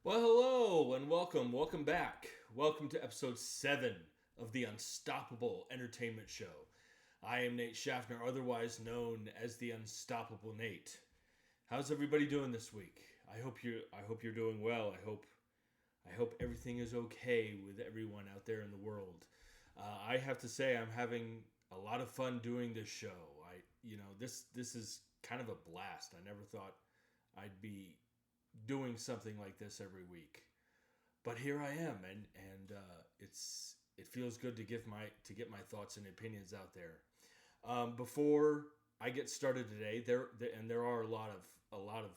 Well, hello and welcome back. Welcome to episode 7 of the Unstoppable Entertainment Show. I am Nate Schaffner, otherwise known as the Unstoppable Nate. How's everybody doing this week? I hope you're doing well. I hope everything is okay with everyone out there in the world. I have to say I'm having a lot of fun doing this show. This is kind of a blast. I never thought I'd be doing something like this every week, but here I am, and it feels good to get my thoughts and opinions out there. Before I get started today, there are a lot of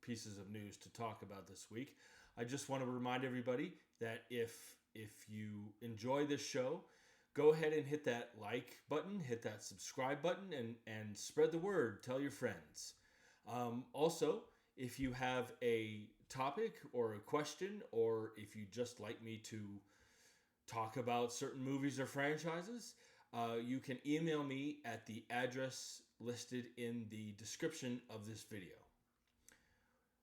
pieces of news to talk about this week. I just want to remind everybody that if you enjoy this show, go ahead and hit that like button, hit that subscribe button, and spread the word. Tell your friends. Also, if you have a topic or a question, or if you just like me to talk about certain movies or franchises, you can email me at the address listed in the description of this video.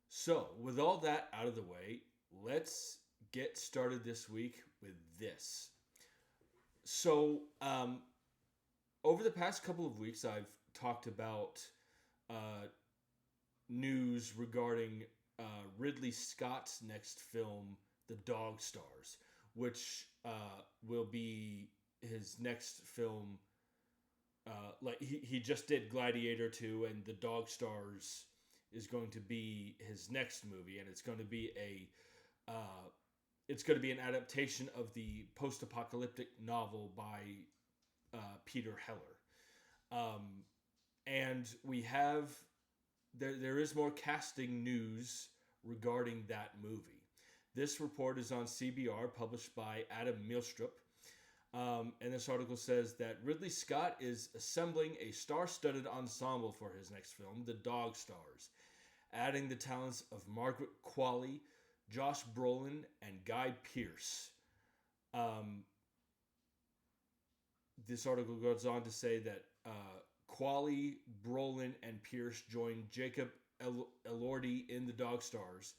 So, with all that out of the way, let's get started this week with this. So, over the past couple of weeks, I've talked about news regarding Ridley Scott's next film, The Dog Stars, which will be his next film. Like he just did Gladiator 2, and The Dog Stars is going to be his next movie, and it's going to be an adaptation of the post-apocalyptic novel by Peter Heller. And we have there is more casting news regarding that movie. This report is on CBR, published by Adam Mielstrup. And this article says that Ridley Scott is assembling a star-studded ensemble for his next film, The Dog Stars, adding the talents of Margaret Qualley, Josh Brolin, and Guy Pearce. This article goes on to say that Qualley, Brolin, and Pearce joined Jacob Elordi in The Dog Stars,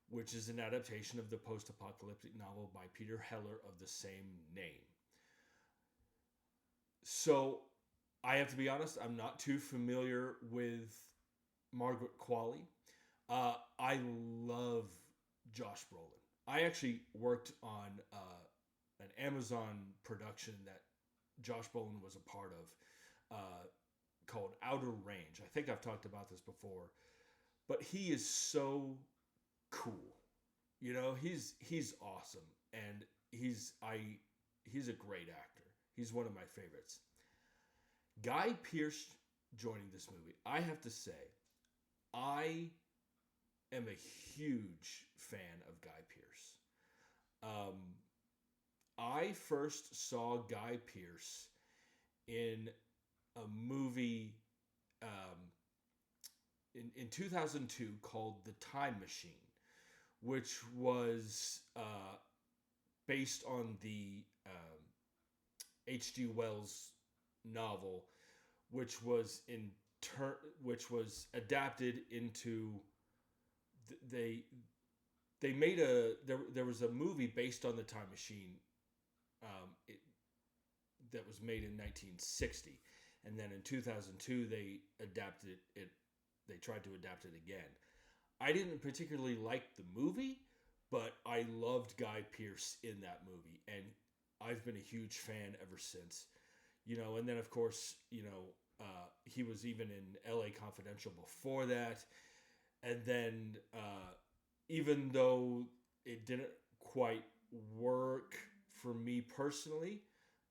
which is an adaptation of the post-apocalyptic novel by Peter Heller of the same name. So, I have to be honest, I'm not too familiar with Margaret Qualley. I love Josh Brolin. I actually worked on an Amazon production that Josh Brolin was a part of, called Outer Range. I think I've talked about this before, but he is so cool. You know, he's awesome, and he's a great actor. He's one of my favorites. Guy Pearce joining this movie. I have to say, I am a huge fan of Guy Pearce. I first saw Guy Pearce in a movie in 2002 called The Time Machine, which was based on the H.G. Wells novel, which was adapted into they made there was a movie based on The Time Machine that was made in 1960, and then in 2002 they tried to adapt it again. I didn't particularly like the movie, but I loved Guy Pearce in that movie, and I've been a huge fan ever since. And then of course, he was even in LA Confidential before that. And then even though it didn't quite work for me personally,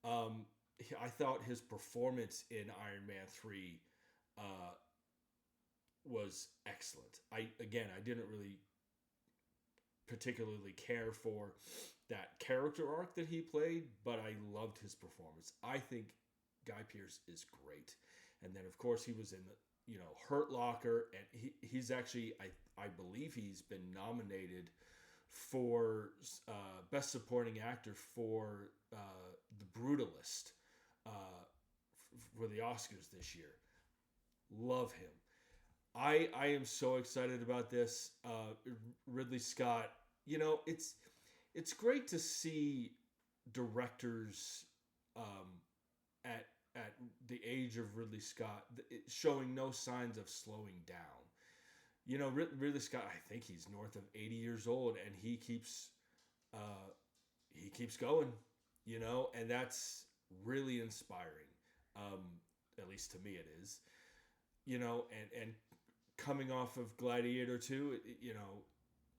I thought his performance in Iron Man 3 was excellent. I didn't really particularly care for that character arc that he played, but I loved his performance. I think Guy Pearce is great. And then of course he was in Hurt Locker, and he's actually I believe he's been nominated for Best Supporting Actor for The Brutalist for the Oscars this year. Love him. I am so excited about this. Ridley Scott it's great to see directors at the age of Ridley Scott showing no signs of slowing down. Ridley Scott, I think he's north of 80 years old, and he keeps going. And that's really inspiring. Um, at least to me, it is. And coming off of Gladiator 2,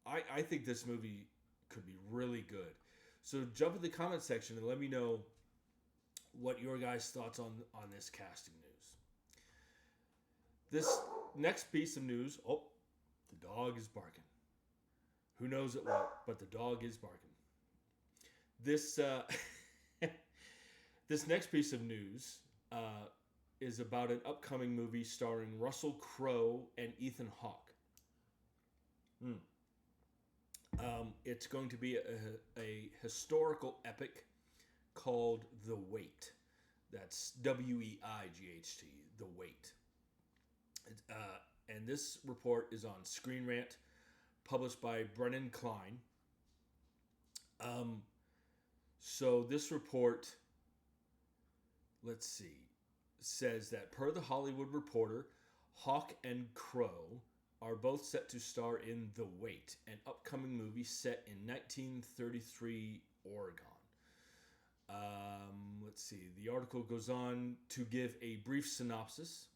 I think this movie could be really good. So jump in the comment section and let me know what your guys' thoughts on this casting news. This next piece of news, the dog is barking. Who knows it won't, but the dog is barking. This this next piece of news is about an upcoming movie starring Russell Crowe and Ethan Hawke. It's going to be a historical epic called The Wait. That's Weight. The Wait. And this report is on Screen Rant, published by Brennan Klein. So this report, let's see, says that per the Hollywood Reporter, Hawke and Crowe are both set to star in The Wait, an upcoming movie set in 1933 Oregon. Let's see. The article goes on to give a brief synopsis.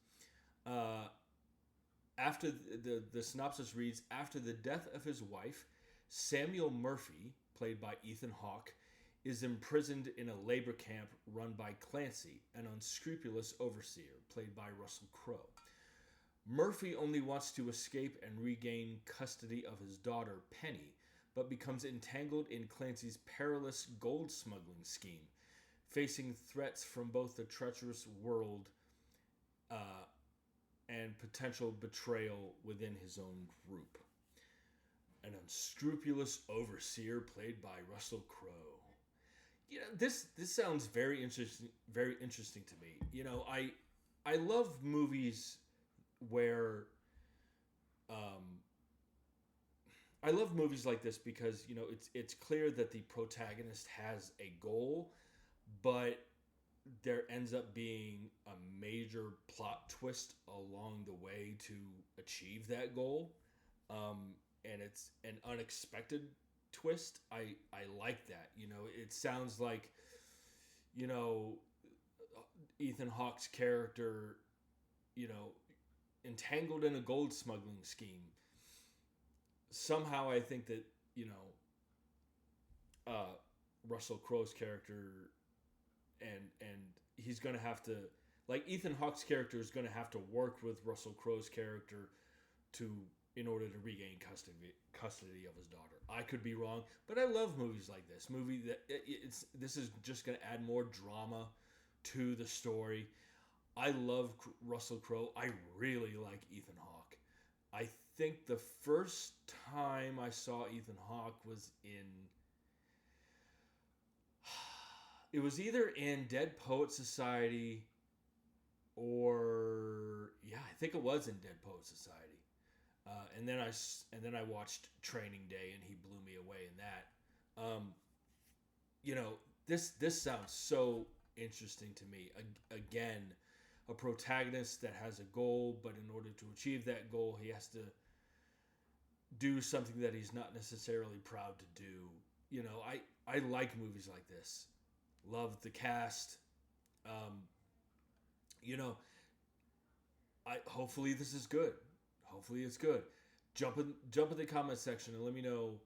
After the synopsis reads, after the death of his wife, Samuel Murphy, played by Ethan Hawke, is imprisoned in a labor camp run by Clancy, an unscrupulous overseer, played by Russell Crowe. Murphy only wants to escape and regain custody of his daughter, Penny, but becomes entangled in Clancy's perilous gold smuggling scheme, facing threats from both the treacherous world and potential betrayal within his own group. An unscrupulous overseer played by Russell Crowe. This sounds very interesting to me. I love movies where I love movies like this because it's clear that the protagonist has a goal, but there ends up being a major plot twist along the way to achieve that goal, and it's an unexpected twist. I like that. It sounds like Ethan Hawke's character entangled in a gold smuggling scheme. Somehow I think that Russell Crowe's character and he's going to have to, like, Ethan Hawke's character is going to have to work with Russell Crowe's character in order to regain custody of his daughter. I could be wrong, but I love movies like this. This is just going to add more drama to the story. I love Russell Crowe. I really like Ethan Hawke. I think the first time I saw Ethan Hawke was it was either in Dead Poet Society or I think it was in Dead Poet Society. And then I watched Training Day, and he blew me away in that. This sounds so interesting to me. Again, a protagonist that has a goal, but in order to achieve that goal, he has to do something that he's not necessarily proud to do. I like movies like this. Love the cast. Hopefully this is good. Hopefully it's good. Jump in the comment section and let me know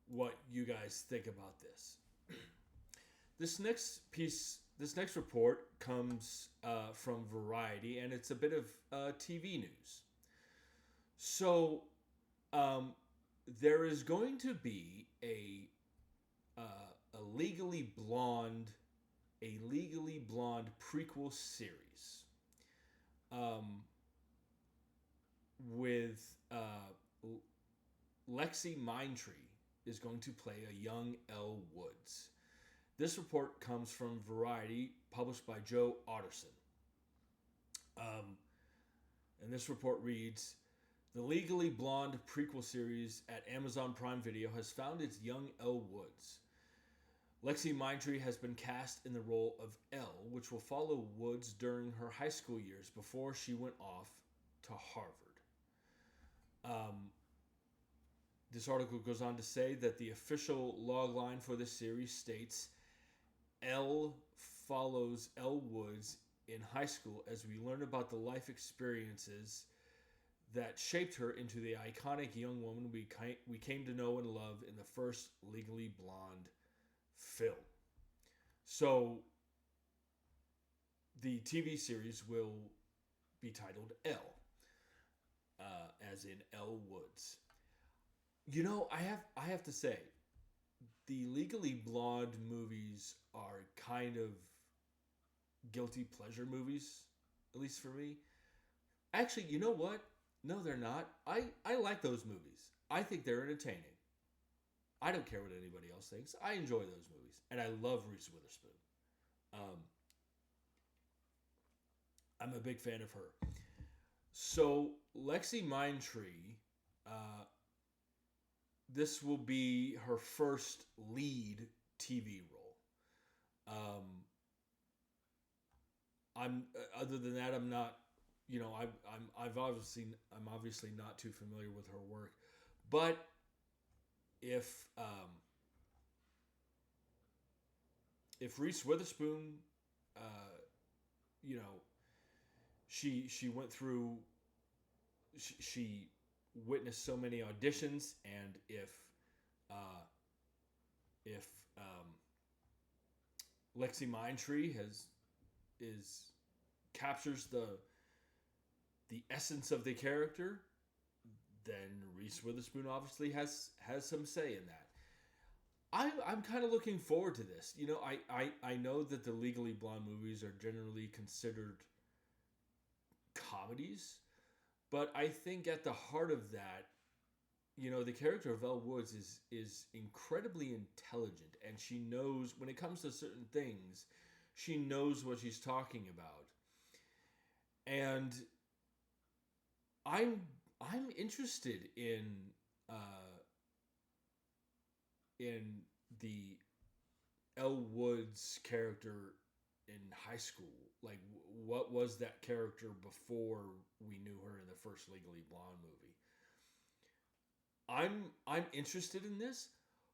what you guys think about this. This next report comes from Variety, and it's a bit of TV news. So there is going to be a Legally Blonde prequel series with Lexi Mindtree is going to play a young Elle Woods. This report comes from Variety, published by Joe Otterson. And this report reads, The Legally Blonde prequel series at Amazon Prime Video has found its young Elle Woods. Lexi Mindtree has been cast in the role of Elle, which will follow Woods during her high school years before she went off to Harvard. This article goes on to say that the official logline for this series states, Elle follows Elle Woods in high school as we learn about the life experiences that shaped her into the iconic young woman we came to know and love in the first Legally Blonde film. So the TV series will be titled Elle, as in Elle Woods. You know, I have to say, the Legally Blonde movies are kind of guilty pleasure movies, at least for me. Actually, you know what? No, they're not. I like those movies. I think they're entertaining. I don't care what anybody else thinks. I enjoy those movies. And I love Reese Witherspoon. I'm a big fan of her. So, Lexi Mindtree, this will be her first lead TV role. I'm other than that, I'm not. You know, I'm obviously not too familiar with her work, but if Reese Witherspoon, you know, she went through, she witnessed so many auditions, and if Lexi Mindtree captures the essence of the character, then Reese Witherspoon obviously has some say in that. I'm kind of looking forward to this. You know, I know that the Legally Blonde movies are generally considered comedies, but I think at the heart of that, you know, the character of Elle Woods is incredibly intelligent, and she knows, when it comes to certain things, she knows what she's talking about. And I'm interested in the Elle Woods character in high school. Like, what was that character before we knew her in the first Legally Blonde movie? I'm interested in this.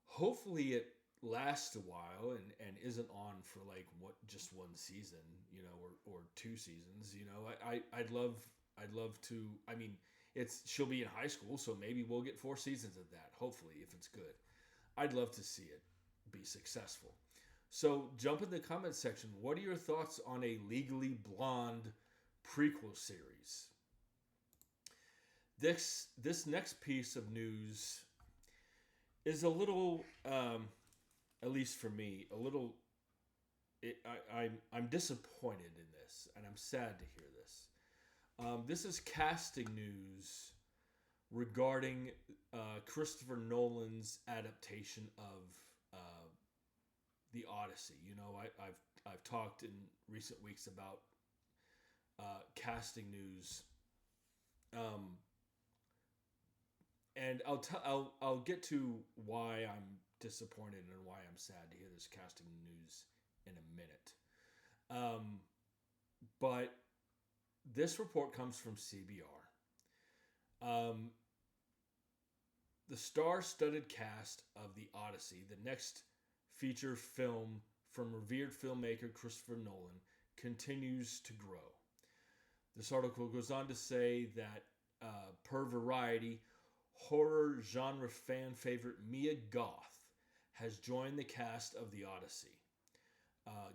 Hopefully it lasts a while and isn't on for like just one season, you know, or two seasons. You know, I'd love to. I mean, she'll be in high school, so maybe we'll get 4 seasons of that. Hopefully, if it's good, I'd love to see it be successful. So jump in the comments section. What are your thoughts on a Legally Blonde prequel series? This next piece of news is a little, at least for me, a little. I'm disappointed in this, and I'm sad to hear this. This is casting news regarding Christopher Nolan's adaptation of the Odyssey. You know, I've talked in recent weeks about casting news, and I'll get to why I'm disappointed and why I'm sad to hear this casting news in a minute. But this report comes from CBR. The star-studded cast of The Odyssey, the next feature film from revered filmmaker Christopher Nolan, continues to grow. This article goes on to say that, per Variety, horror genre fan favorite Mia Goth has joined the cast of The Odyssey.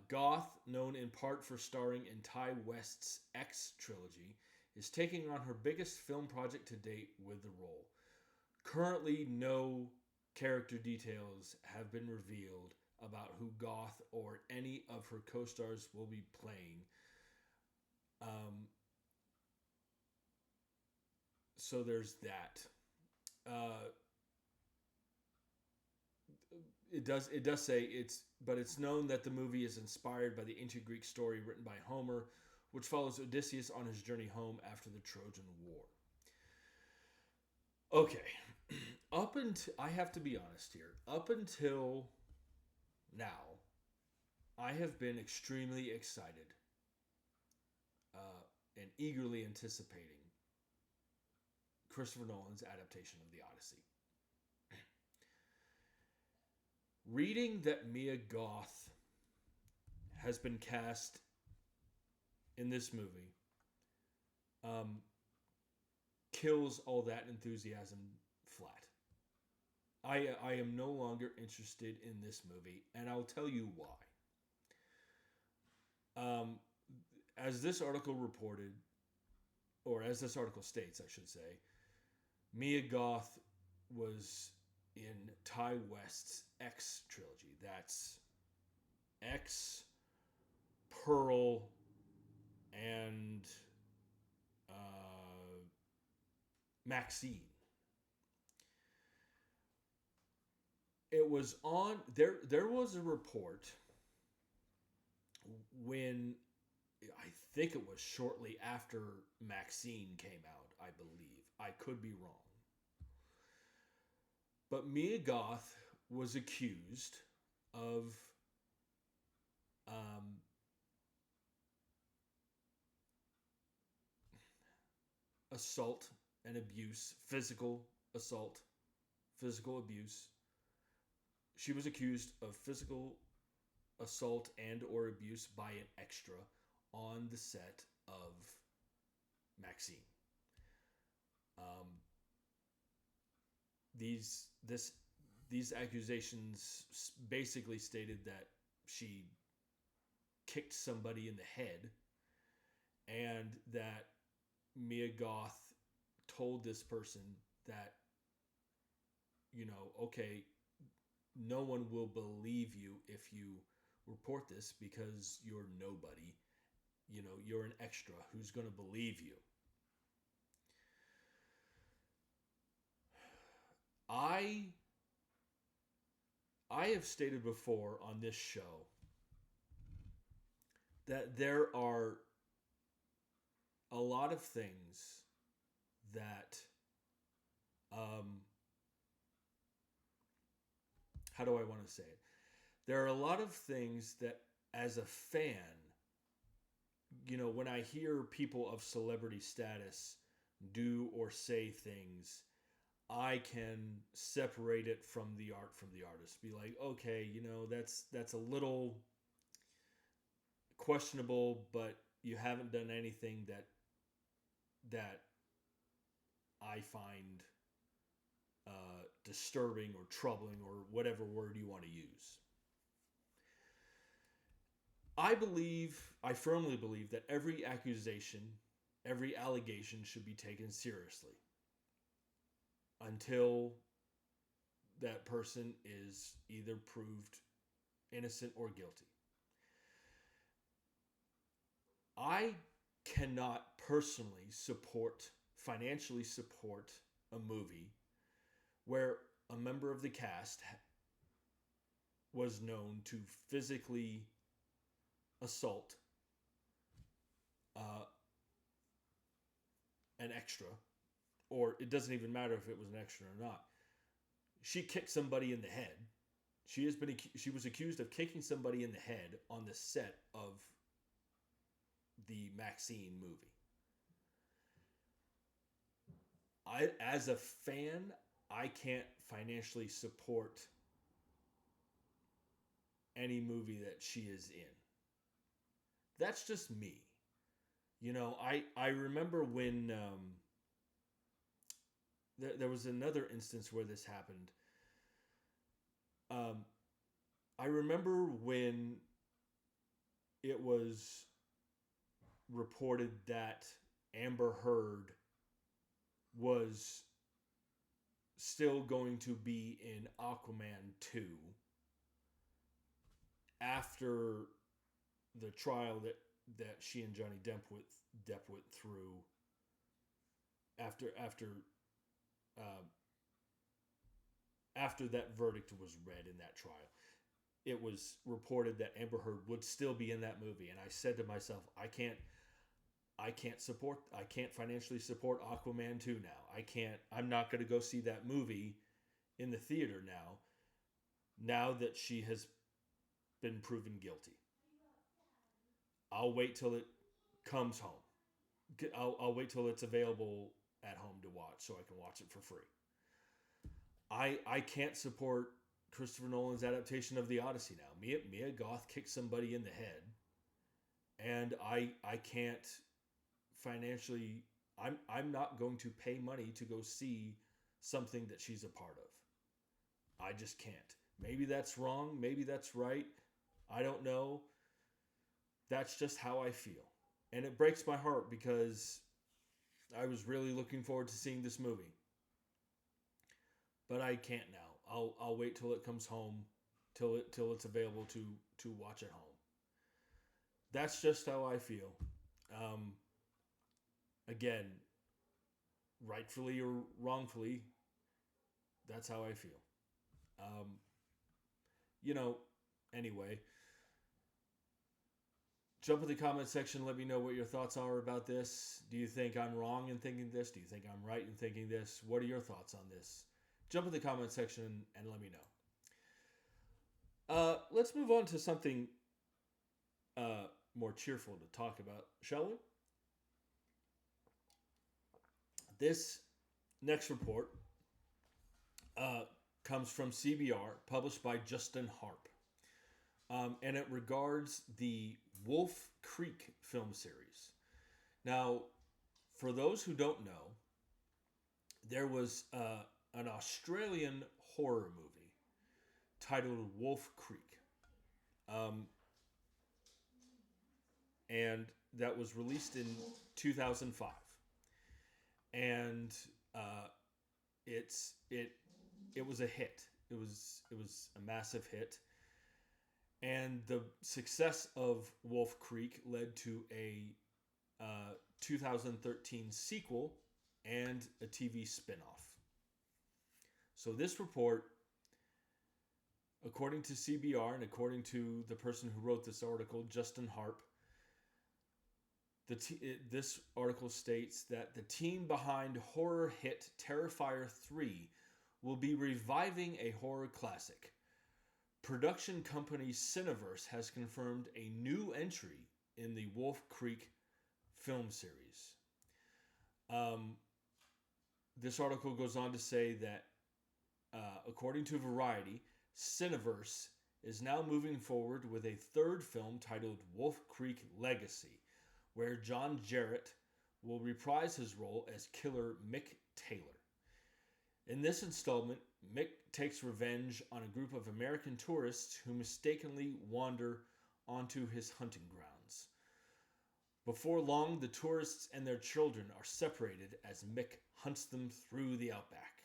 Goth, known in part for starring in Ty West's X trilogy, is taking on her biggest film project to date with the role. Currently, no character details have been revealed about who Goth or any of her co-stars will be playing. So there's that. It does say it's known that the movie is inspired by the ancient Greek story written by Homer, which follows Odysseus on his journey home after the Trojan War. Okay. Up until I have to be honest here. Up until now, I have been extremely excited and eagerly anticipating Christopher Nolan's adaptation of the Odyssey. Reading that Mia Goth has been cast in this movie um, kills all that enthusiasm flat. I am no longer interested in this movie, and I'll tell you why. As this article reported, or as this article states, I should say, Mia Goth was in Ty West's X trilogy. That's X, Pearl, and Maxine. It was on there. There was a report when I think it was shortly after Maxine came out. I believe I could be wrong, but Mia Goth was accused of um, assault and abuse, physical assault, physical abuse. She was accused of physical assault and or abuse by an extra on the set of Maxine. Um, these this these accusations basically stated that she kicked somebody in the head, and that Mia Goth told this person that, okay, no one will believe you if you report this because you're nobody. You're an extra. Who's going to believe you? I I have stated before on this show that there are a lot of things that how do I want to say it? There are a lot of things that, as a fan, when I hear people of celebrity status do or say things, I can separate it from the art from the artist. Be like, okay, that's a little questionable, but you haven't done anything that I find disturbing or troubling or whatever word you want to use. I firmly believe that every accusation, every allegation should be taken seriously until that person is either proved innocent or guilty. I cannot personally financially support a movie where a member of the cast was known to physically assault an extra, or it doesn't even matter if it was an extra or not. She kicked somebody in the head. She was accused of kicking somebody in the head on the set of the Maxine movie. As a fan, I can't financially support any movie that she is in. That's just me. I remember when there was another instance where this happened. I remember when it was reported that Amber Heard was still going to be in Aquaman 2 after the trial that she and Johnny Depp went through after that verdict was read in that trial. It was reported that Amber Heard would still be in that movie, and I said to myself, I can't financially support Aquaman 2 now. I'm not going to go see that movie in the theater now that she has been proven guilty. I'll wait till it comes home. I'll wait till it's available at home to watch so I can watch it for free. I can't support Christopher Nolan's adaptation of the Odyssey now. Mia Goth kicked somebody in the head, and I can't financially. I'm not going to pay money to go see something that she's a part of. I just can't. Maybe that's wrong. Maybe that's right. I don't know. That's just how I feel. And it breaks my heart because I was really looking forward to seeing this movie. But I can't now. I'll wait till it comes home, till it's available to watch at home. That's just how I feel. Again, rightfully or wrongfully, that's how I feel. Um, anyway, jump in the comment section. Let me know what your thoughts are about this. Do you think I'm wrong in thinking this? Do you think I'm right in thinking this? What are your thoughts on this? Jump in the comment section and let me know. Let's move on to something more cheerful to talk about, shall we? This next report comes from CBR, published by Justin Harp. And it regards the Wolf Creek film series. Now, for those who don't know, there was an Australian horror movie titled Wolf Creek. And that was released in 2005. And it was a hit. It was a massive hit. And the success of Wolf Creek led to a 2013 sequel and a TV spinoff. So this report, according to CBR and according to the person who wrote this article, Justin Harp, this article states that the team behind horror hit Terrifier 3 will be reviving a horror classic. Production company Cineverse has confirmed a new entry in the Wolf Creek film series. This article goes on to say that, according to Variety, Cineverse is now moving forward with a third film titled Wolf Creek Legacy, where John Jarrett will reprise his role as killer Mick Taylor. In this installment, Mick takes revenge on a group of American tourists who mistakenly wander onto his hunting grounds. Before long, the tourists and their children are separated as Mick hunts them through the outback.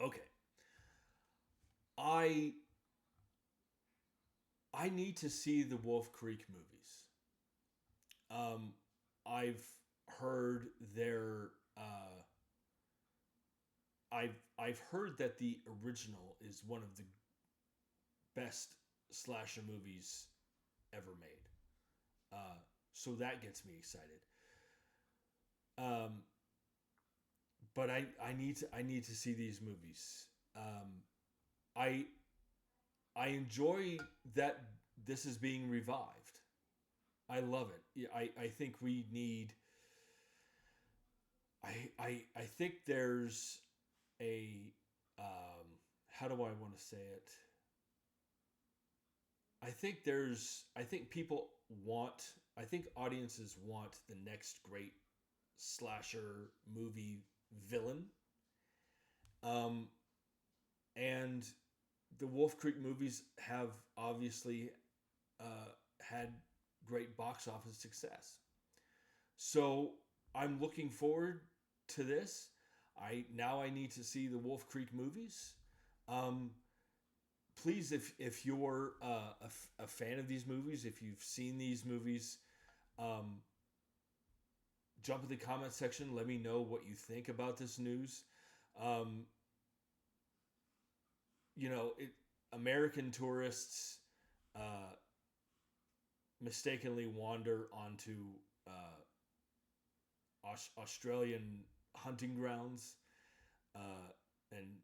Okay. I need to see the Wolf Creek movies. I've heard I've heard that the original is one of the best slasher movies ever made. So that gets me excited. But I need to see these movies. I enjoy that this is being revived. I love it. I think we need. I think there's a how do I want to say it? I think people want. I think audiences want the next great slasher movie villain. And the Wolf Creek movies have obviously had great box office success. So I'm looking forward to this. I need to see the Wolf Creek movies. Please, if you're a fan of these movies, if you've seen these movies, jump in the comment section. Let me know what you think about this news. American tourists mistakenly wander onto Australian hunting grounds, uh, and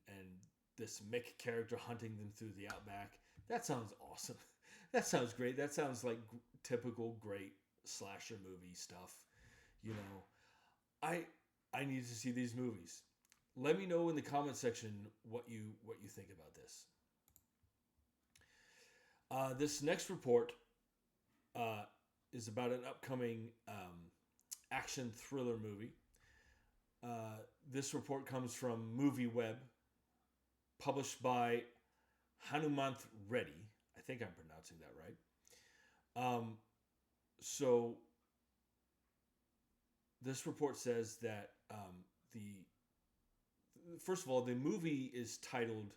this Mick character hunting them through the outback. That sounds awesome. That sounds great. That sounds like typical great slasher movie stuff. You know, I need to see these movies. Let me know in the comment section what you think about this. This next report uh, is about an upcoming action thriller movie. This report comes from MovieWeb, published by Hanumanth Reddy. I think I'm pronouncing that right. So this report says that the first of all, the movie is titled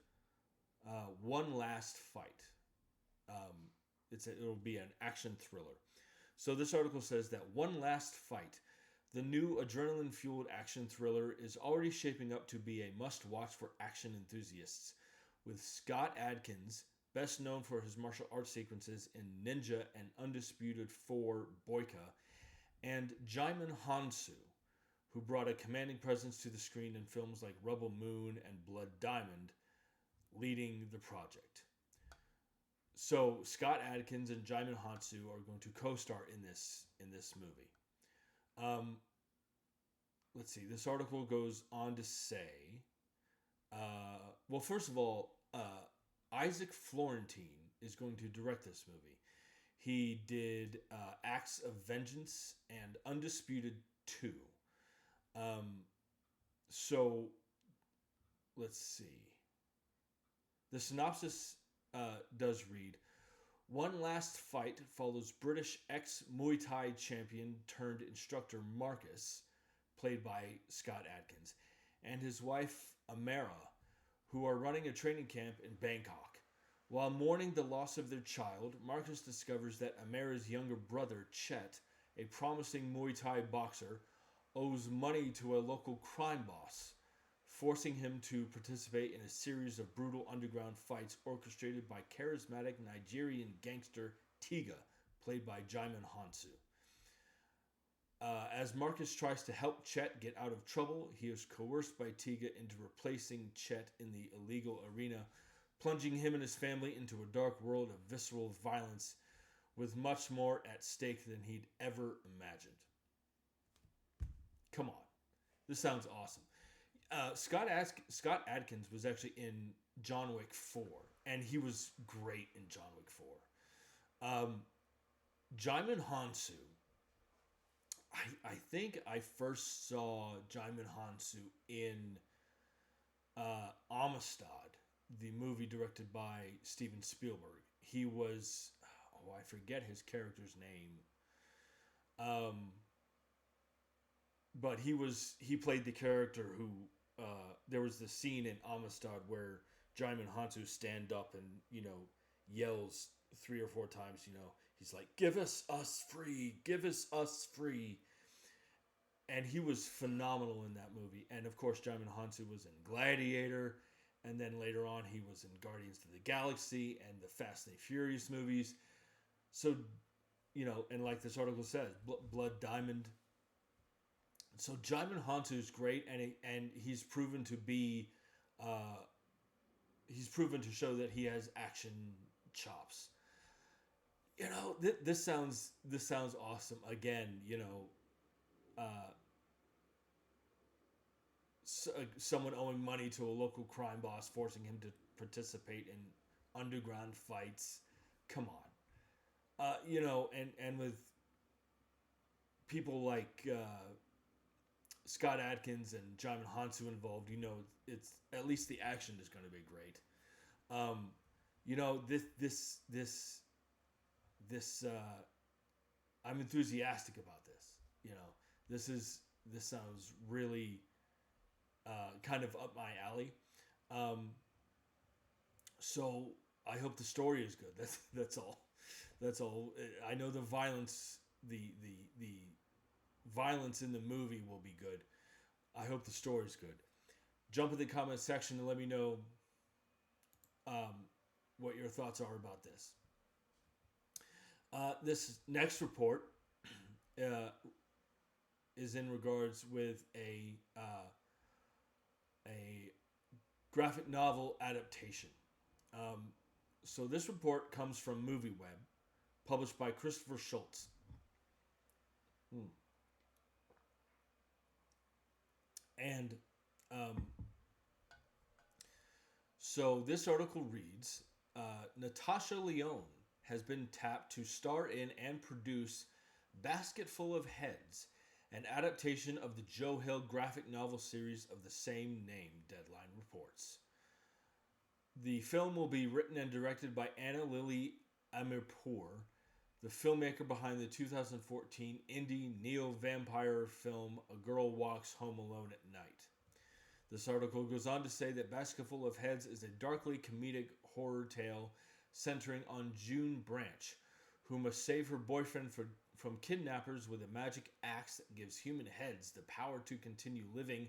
"One Last Fight." It'll be an action thriller. So this article says that "One Last Fight," the new adrenaline-fueled action thriller, is already shaping up to be a must-watch for action enthusiasts, with Scott Adkins, best known for his martial arts sequences in Ninja and Undisputed 4 Boyka, and Jaimin Hansu, who brought a commanding presence to the screen in films like Rebel Moon and Blood Diamond, leading the project. So Scott Adkins and Jaimin Hansu are going to co-star in this movie. Let's see. This article goes on to say, well, first of all, Isaac Florentine is going to direct this movie. He did Acts of Vengeance and Undisputed 2. So let's see. The synopsis does read, "One Last Fight" follows British ex-Muay Thai champion turned instructor Marcus, played by Scott Adkins, and his wife Amara, who are running a training camp in Bangkok. While mourning the loss of their child, Marcus discovers that Amara's younger brother, Chet, a promising Muay Thai boxer, owes money to a local crime boss, forcing him to participate in a series of brutal underground fights orchestrated by charismatic Nigerian gangster Tiga, played by Jaimin Hansu. As Marcus tries to help Chet get out of trouble, he is coerced by Tiga into replacing Chet in the illegal arena, plunging him and his family into a dark world of visceral violence with much more at stake than he'd ever imagined. Come on. This sounds awesome. Scott Adkins was actually in John Wick 4, and he was great in John Wick 4. Jaimin Hansu, I think I first saw Jaimin Hansu in Amistad, the movie directed by Steven Spielberg. He was, I forget his character's name. But he played the character who, there was the scene in Amistad where Jaimin Hansu stand up and, yells 3 or 4 times, he's like, "Give us free, give us free." And he was phenomenal in that movie. And of course, Jaimin Hansu was in Gladiator, and then later on he was in Guardians of the Galaxy and the Fast and the Furious movies. So, and like this article says, Blood Diamond. So Jaimin Hansu is great, and he's proven to be, he's proven to show that he has action chops. This sounds awesome. Again, someone owing money to a local crime boss, forcing him to participate in underground fights. Come on, and with people like Scott Adkins and Jaimin Hansu involved, it's at least the action is going to be great. This I'm enthusiastic about this. This sounds really kind of up my alley. So I hope the story is good. That's all. That's all. I know the violence, the violence in the movie will be good. I hope the story's good. Jump in the comment section and let me know what your thoughts are about this. This next report is in regards with a graphic novel adaptation. Um, so this report comes from MovieWeb, published by Christopher Schultz. Hmm. And um, so this article reads Natasha Lyonne has been tapped to star in and produce Basketful of Heads, an adaptation of the Joe Hill graphic novel series of the same name, Deadline reports. The film will be written and directed by Anna Lily Amirpour, the filmmaker behind the 2014 indie neo-vampire film A Girl Walks Home Alone at Night. This article goes on to say that Basketful of Heads is a darkly comedic horror tale centering on June Branch, who must save her boyfriend from kidnappers with a magic axe that gives human heads the power to continue living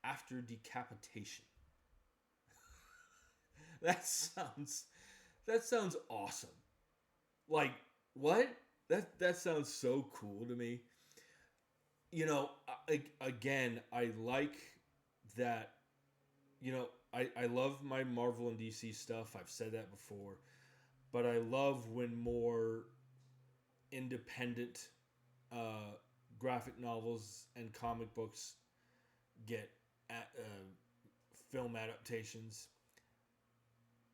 after decapitation. That sounds awesome. Like, what? That sounds so cool to me. You know, again, I like that. You know, I love my Marvel and DC stuff. I've said that before. But I love when more independent graphic novels and comic books get film adaptations.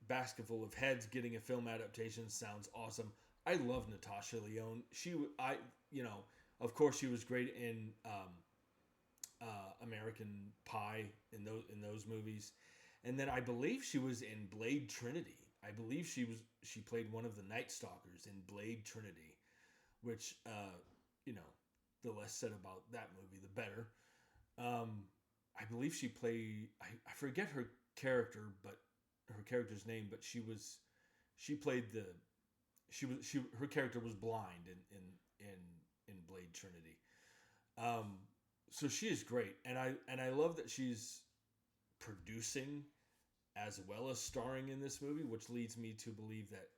Basketful of Heads getting a film adaptation sounds awesome. I love Natasha Lyonne. Of course, she was great in American Pie in those movies, and then I believe she was in Blade Trinity. I believe she played one of the Night Stalkers in Blade Trinity, which the less said about that movie, the better. I believe she played. I forget her character's name, but her character was blind in Blade Trinity. So she is great, and I love that she's producing as well as starring in this movie, which leads me to believe that,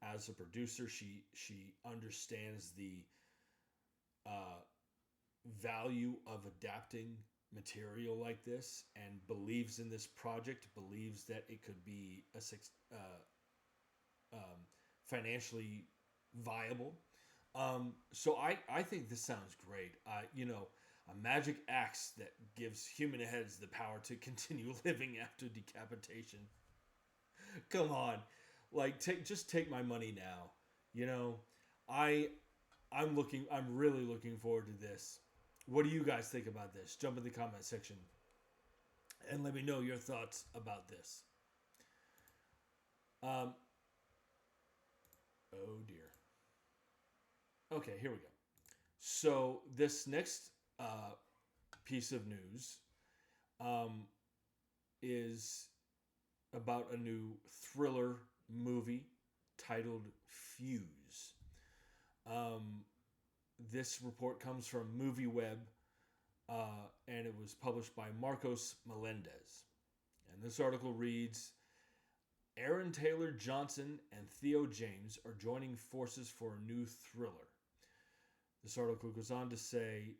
as a producer, she understands the value of adapting material like this and believes in this project, believes that it could be financially viable. So I think this sounds great. A magic axe that gives human heads the power to continue living after decapitation. Come on, just take my money now. I'm really looking forward to this. What do you guys think about this? Jump in the comment section and let me know your thoughts about this. Oh dear. Okay, here we go. So this next piece of news is about a new thriller movie titled Fuse. This report comes from MovieWeb, and it was published by Marcos Melendez. And this article reads, Aaron Taylor Johnson and Theo James are joining forces for a new thriller. This article goes on to say,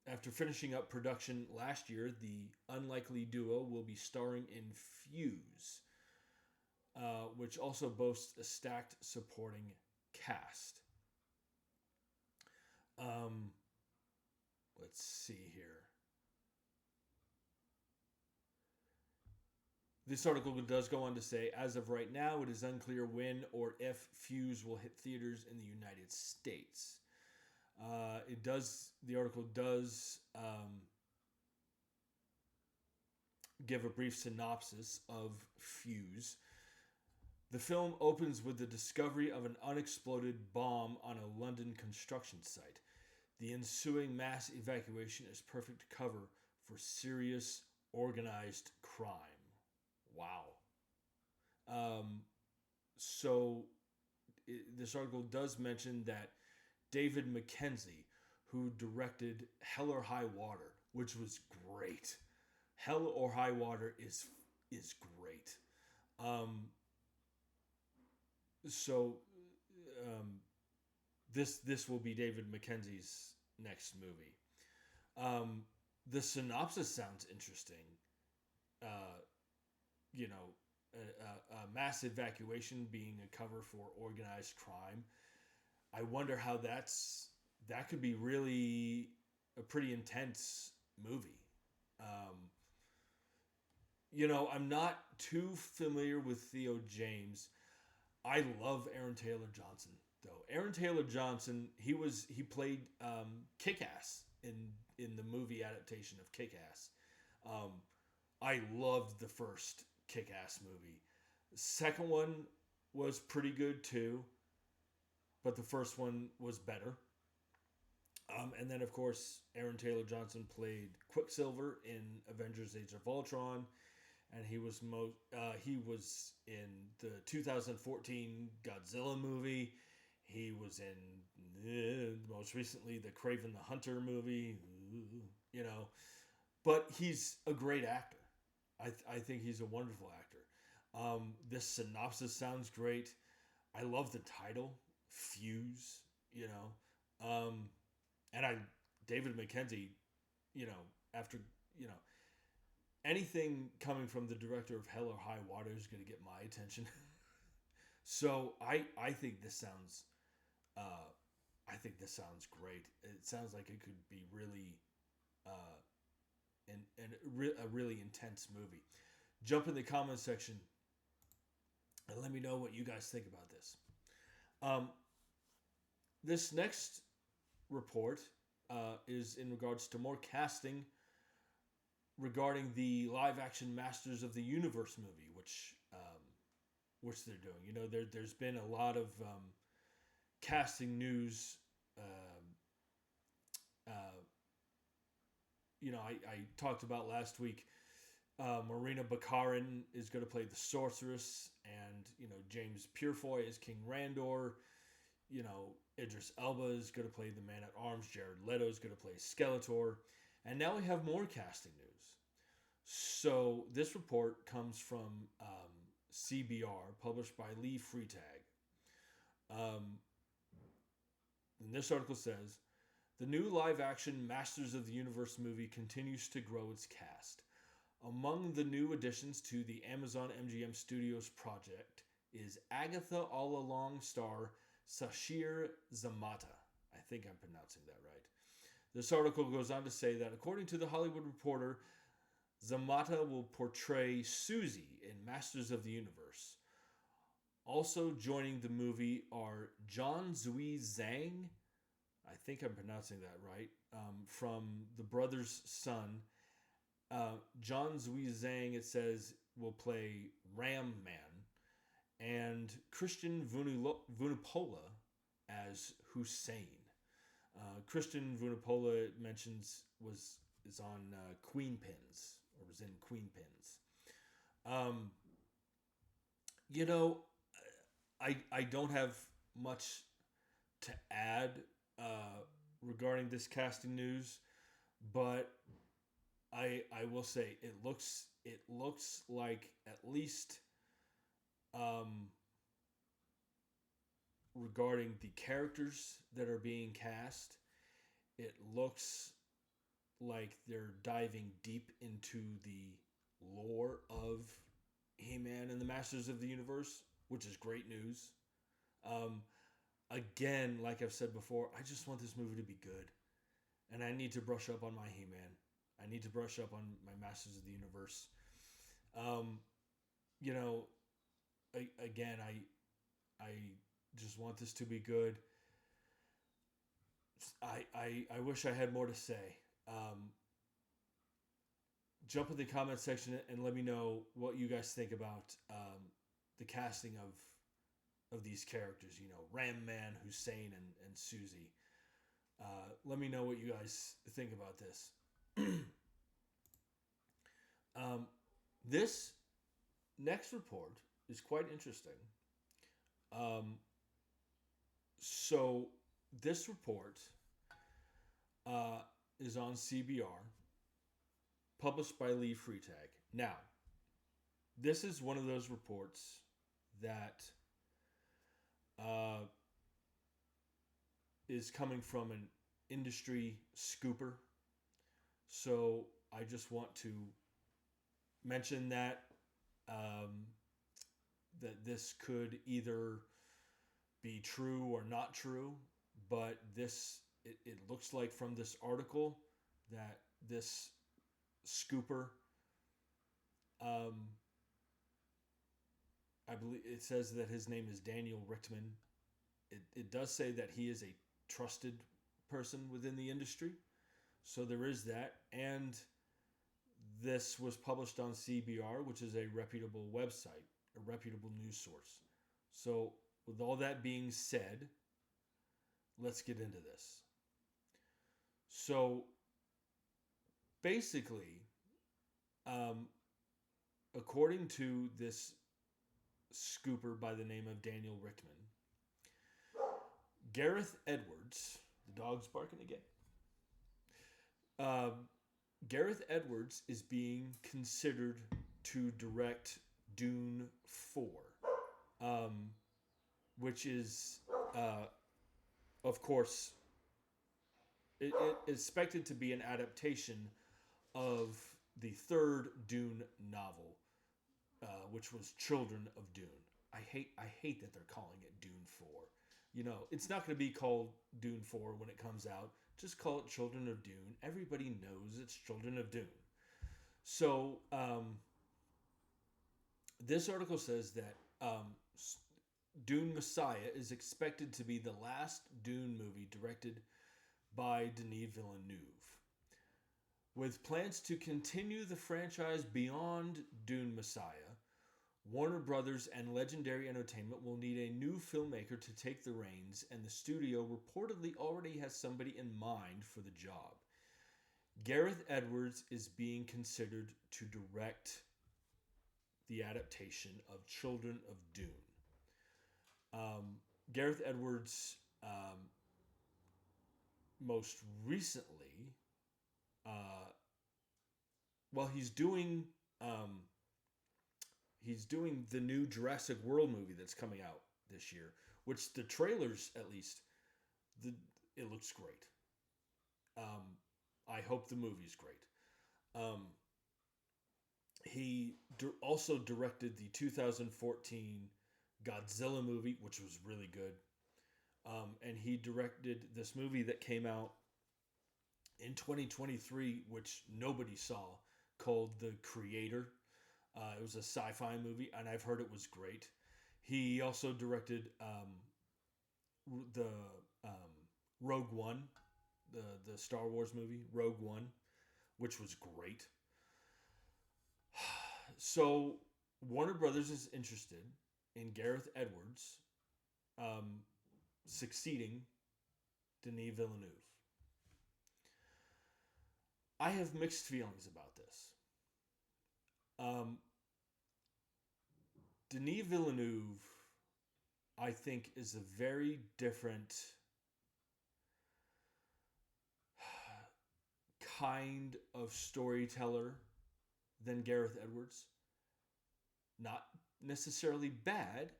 after finishing up production last year, the unlikely duo will be starring in Fuse, which also boasts a stacked supporting cast. Let's see here. This article does go on to say, as of right now, it is unclear when or if Fuse will hit theaters in the United States. The article does give a brief synopsis of Fuse. The film opens with the discovery of an unexploded bomb on a London construction site. The ensuing mass evacuation is perfect cover for serious organized crime. Wow. This article does mention that David Mackenzie, who directed Hell or High Water, which was great. Hell or High Water is great. this will be David Mackenzie's next movie. The synopsis sounds interesting. Uh, a mass evacuation being a cover for organized crime. I wonder how that could be really a pretty intense movie. Um, I'm not too familiar with Theo James. I love Aaron Taylor Johnson though. Aaron Taylor Johnson, he played Kick-Ass in the movie adaptation of Kick-Ass. Um, I loved the first Kick-Ass movie. The second one was pretty good too, but the first one was better. And then, of course, Aaron Taylor Johnson played Quicksilver in Avengers: Age of Ultron, and he was in the 2014 Godzilla movie. He was in most recently the Kraven the Hunter movie. But he's a great actor. I think he's a wonderful actor. This synopsis sounds great. I love the title, Fuse. And David Mackenzie, after anything coming from the director of Hell or High Water is going to get my attention. So I think this sounds, great. It sounds like it could be really, a really intense movie. Jump in the comments section and let me know what you guys think about this. This next report is in regards to more casting regarding the live-action Masters of the Universe movie, which they're doing. There's been a lot of casting news. I talked about last week. Marina Baccarin is going to play the Sorceress, and James Purefoy is King Randor. Idris Elba is going to play the Man at Arms. Jared Leto is going to play Skeletor. And now we have more casting news. So this report comes from CBR, published by Lee Freitag. And this article says, the new live-action Masters of the Universe movie continues to grow its cast. Among the new additions to the Amazon MGM Studios project is Agatha All-Along star Sashir Zamata. I think I'm pronouncing that right. This article goes on to say that according to The Hollywood Reporter, Zamata will portray Susie in Masters of the Universe. Also joining the movie are John Zui Zhang, I think I'm pronouncing that right, from The Brothers' Son. John Zui Zhang, it says, will play Ram Man, and Christian Vunupola as Hussein. Christian Vunupola mentions is on Queen Pins, or was in Queen Pins. I don't have much to add regarding this casting news, but I will say it looks like, at least regarding the characters that are being cast, it looks like they're diving deep into the lore of He-Man and the Masters of the Universe, which is great news. Again, like I've said before, I just want this movie to be good. And I need to brush up on my He-Man. I need to brush up on my Masters of the Universe. Again, I just want this to be good. I wish I had more to say. Jump in the comment section and let me know what you guys think about the casting of these characters. Ram Man, Hussein, and Susie. Let me know what you guys think about this. This next report is quite interesting. So this report is on CBR, published by Lee Freitag. Now, this is one of those reports that is coming from an industry scooper. So I just want to mention um, that this could either be true or not true, but it looks like from this article that this scooper, um, I believe it says that his name is Daniel Richtman. It does say that he is a trusted person within the industry, so there is that. And this was published on CBR, which is a reputable website, a reputable news source. So, with all that being said, let's get into this. So, basically, um, according to this scooper by the name of Daniel Richtman, Gareth Edwards, the dog's barking again. Um, Gareth Edwards is being considered to direct Dune 4, which is, of course, it is expected to be an adaptation of the third Dune novel, which was Children of Dune. I hate that they're calling it Dune 4. You know, it's not going to be called Dune 4 when it comes out. Just call it Children of Dune. Everybody knows it's Children of Dune. So, this article says that Dune Messiah is expected to be the last Dune movie directed by Denis Villeneuve. With plans to continue the franchise beyond Dune Messiah, Warner Brothers and Legendary Entertainment will need a new filmmaker to take the reins, and the studio reportedly already has somebody in mind for the job. Gareth Edwards is being considered to direct the adaptation of Children of Dune. Gareth Edwards, most recently, he's doing the new Jurassic World movie that's coming out this year, which the trailers, at least, it looks great. I hope the movie's great. He also directed the 2014 Godzilla movie, which was really good. And he directed this movie that came out in 2023, which nobody saw, called The Creator. It was a sci-fi movie, and I've heard it was great. He also directed the Rogue One, the Star Wars movie, Rogue One, which was great. So Warner Brothers is interested in Gareth Edwards succeeding Denis Villeneuve. I have mixed feelings about this. Denis Villeneuve, I think, is a very different kind of storyteller than Gareth Edwards. Not necessarily bad,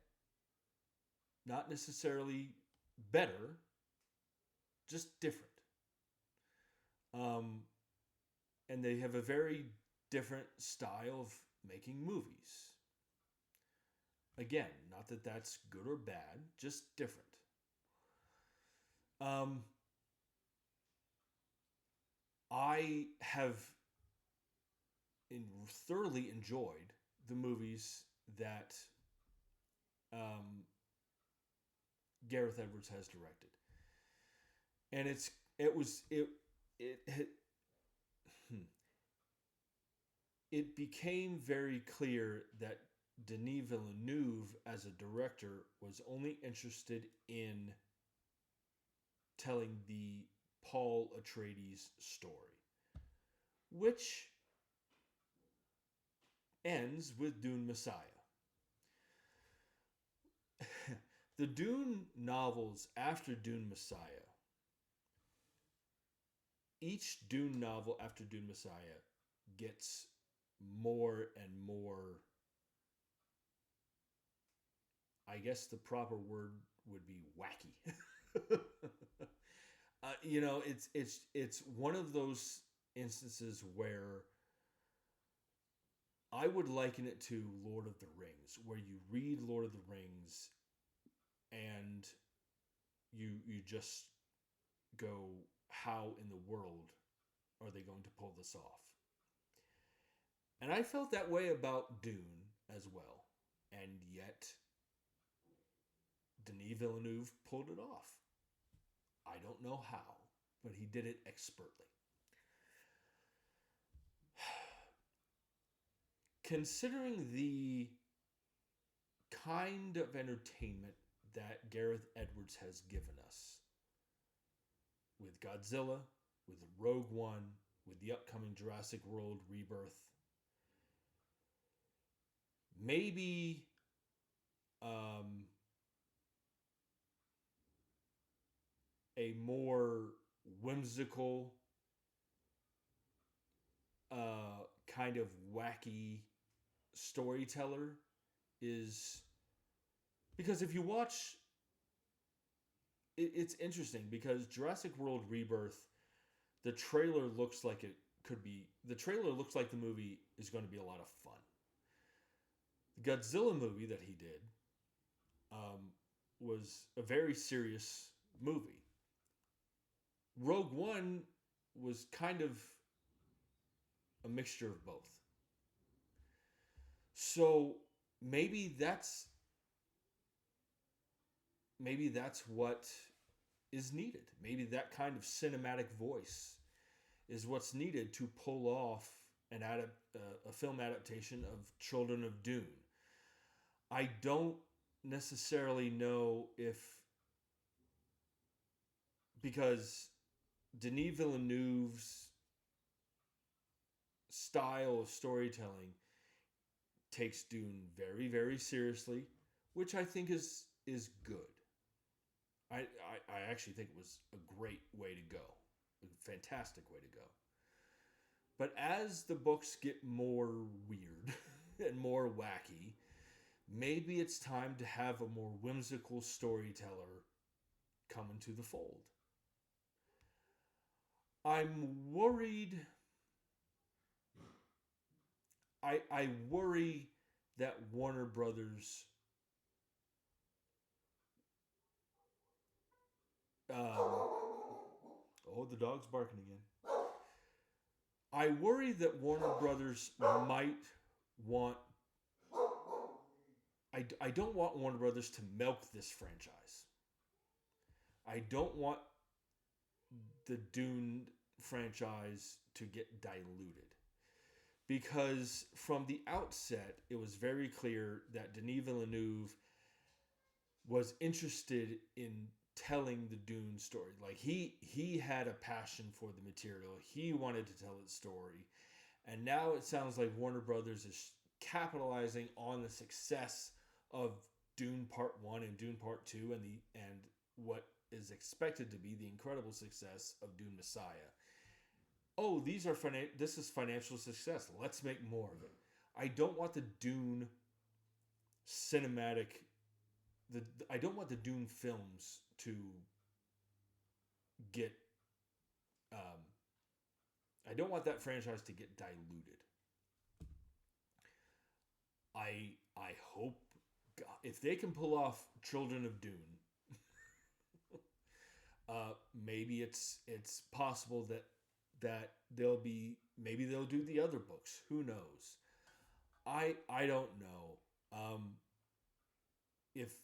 not necessarily better, just different. And they have a very different style of making movies. Again, not that that's good or bad, just different. I have thoroughly enjoyed the movies that Gareth Edwards has directed, and it became very clear that Denis Villeneuve, as a director, was only interested in telling the Paul Atreides story, which ends with Dune Messiah. The Dune novels after Dune Messiah, each Dune novel after Dune Messiah gets more and more, I guess the proper word would be wacky. It's one of those instances where I would liken it to Lord of the Rings, where you read Lord of the Rings and you just go, how in the world are they going to pull this off? And I felt that way about Dune as well. And yet, Denis Villeneuve pulled it off. I don't know how, but he did it expertly. Considering the kind of entertainment that Gareth Edwards has given us with Godzilla, with Rogue One, with the upcoming Jurassic World Rebirth, maybe a more whimsical, kind of wacky storyteller is, because if you watch, it's interesting because Jurassic World Rebirth, the trailer looks like it could be, the trailer looks like the movie is going to be a lot of fun. The Godzilla movie that he did was a very serious movie. Rogue One was kind of a mixture of both. So maybe that's what is needed. Maybe that kind of cinematic voice is what's needed to pull off a film adaptation of Children of Dune. I don't necessarily know if, because Denis Villeneuve's style of storytelling takes Dune very, very seriously, which I think is good. I actually think it was a great way to go. A fantastic way to go. But as the books get more weird and more wacky, maybe it's time to have a more whimsical storyteller come into the fold. I'm worried. I worry that Warner Brothers the dog's barking again. I worry that Warner Brothers might want. I don't want Warner Brothers to milk this franchise. I don't want the Dune franchise to get diluted. Because from the outset, it was very clear that Denis Villeneuve was interested in telling the Dune story. Like he had a passion for the material. He wanted to tell its story. And now it sounds like Warner Brothers is capitalizing on the success of Dune Part 1 and Dune Part 2 and what is expected to be the incredible success of Dune Messiah. Oh, this is financial success. Let's make more of it. I don't want the Dune cinematic, I don't want the Dune films to get, I don't want that franchise to get diluted. I hope, God, if they can pull off Children of Dune, maybe it's possible that maybe they'll do the other books. Who knows? I don't know. If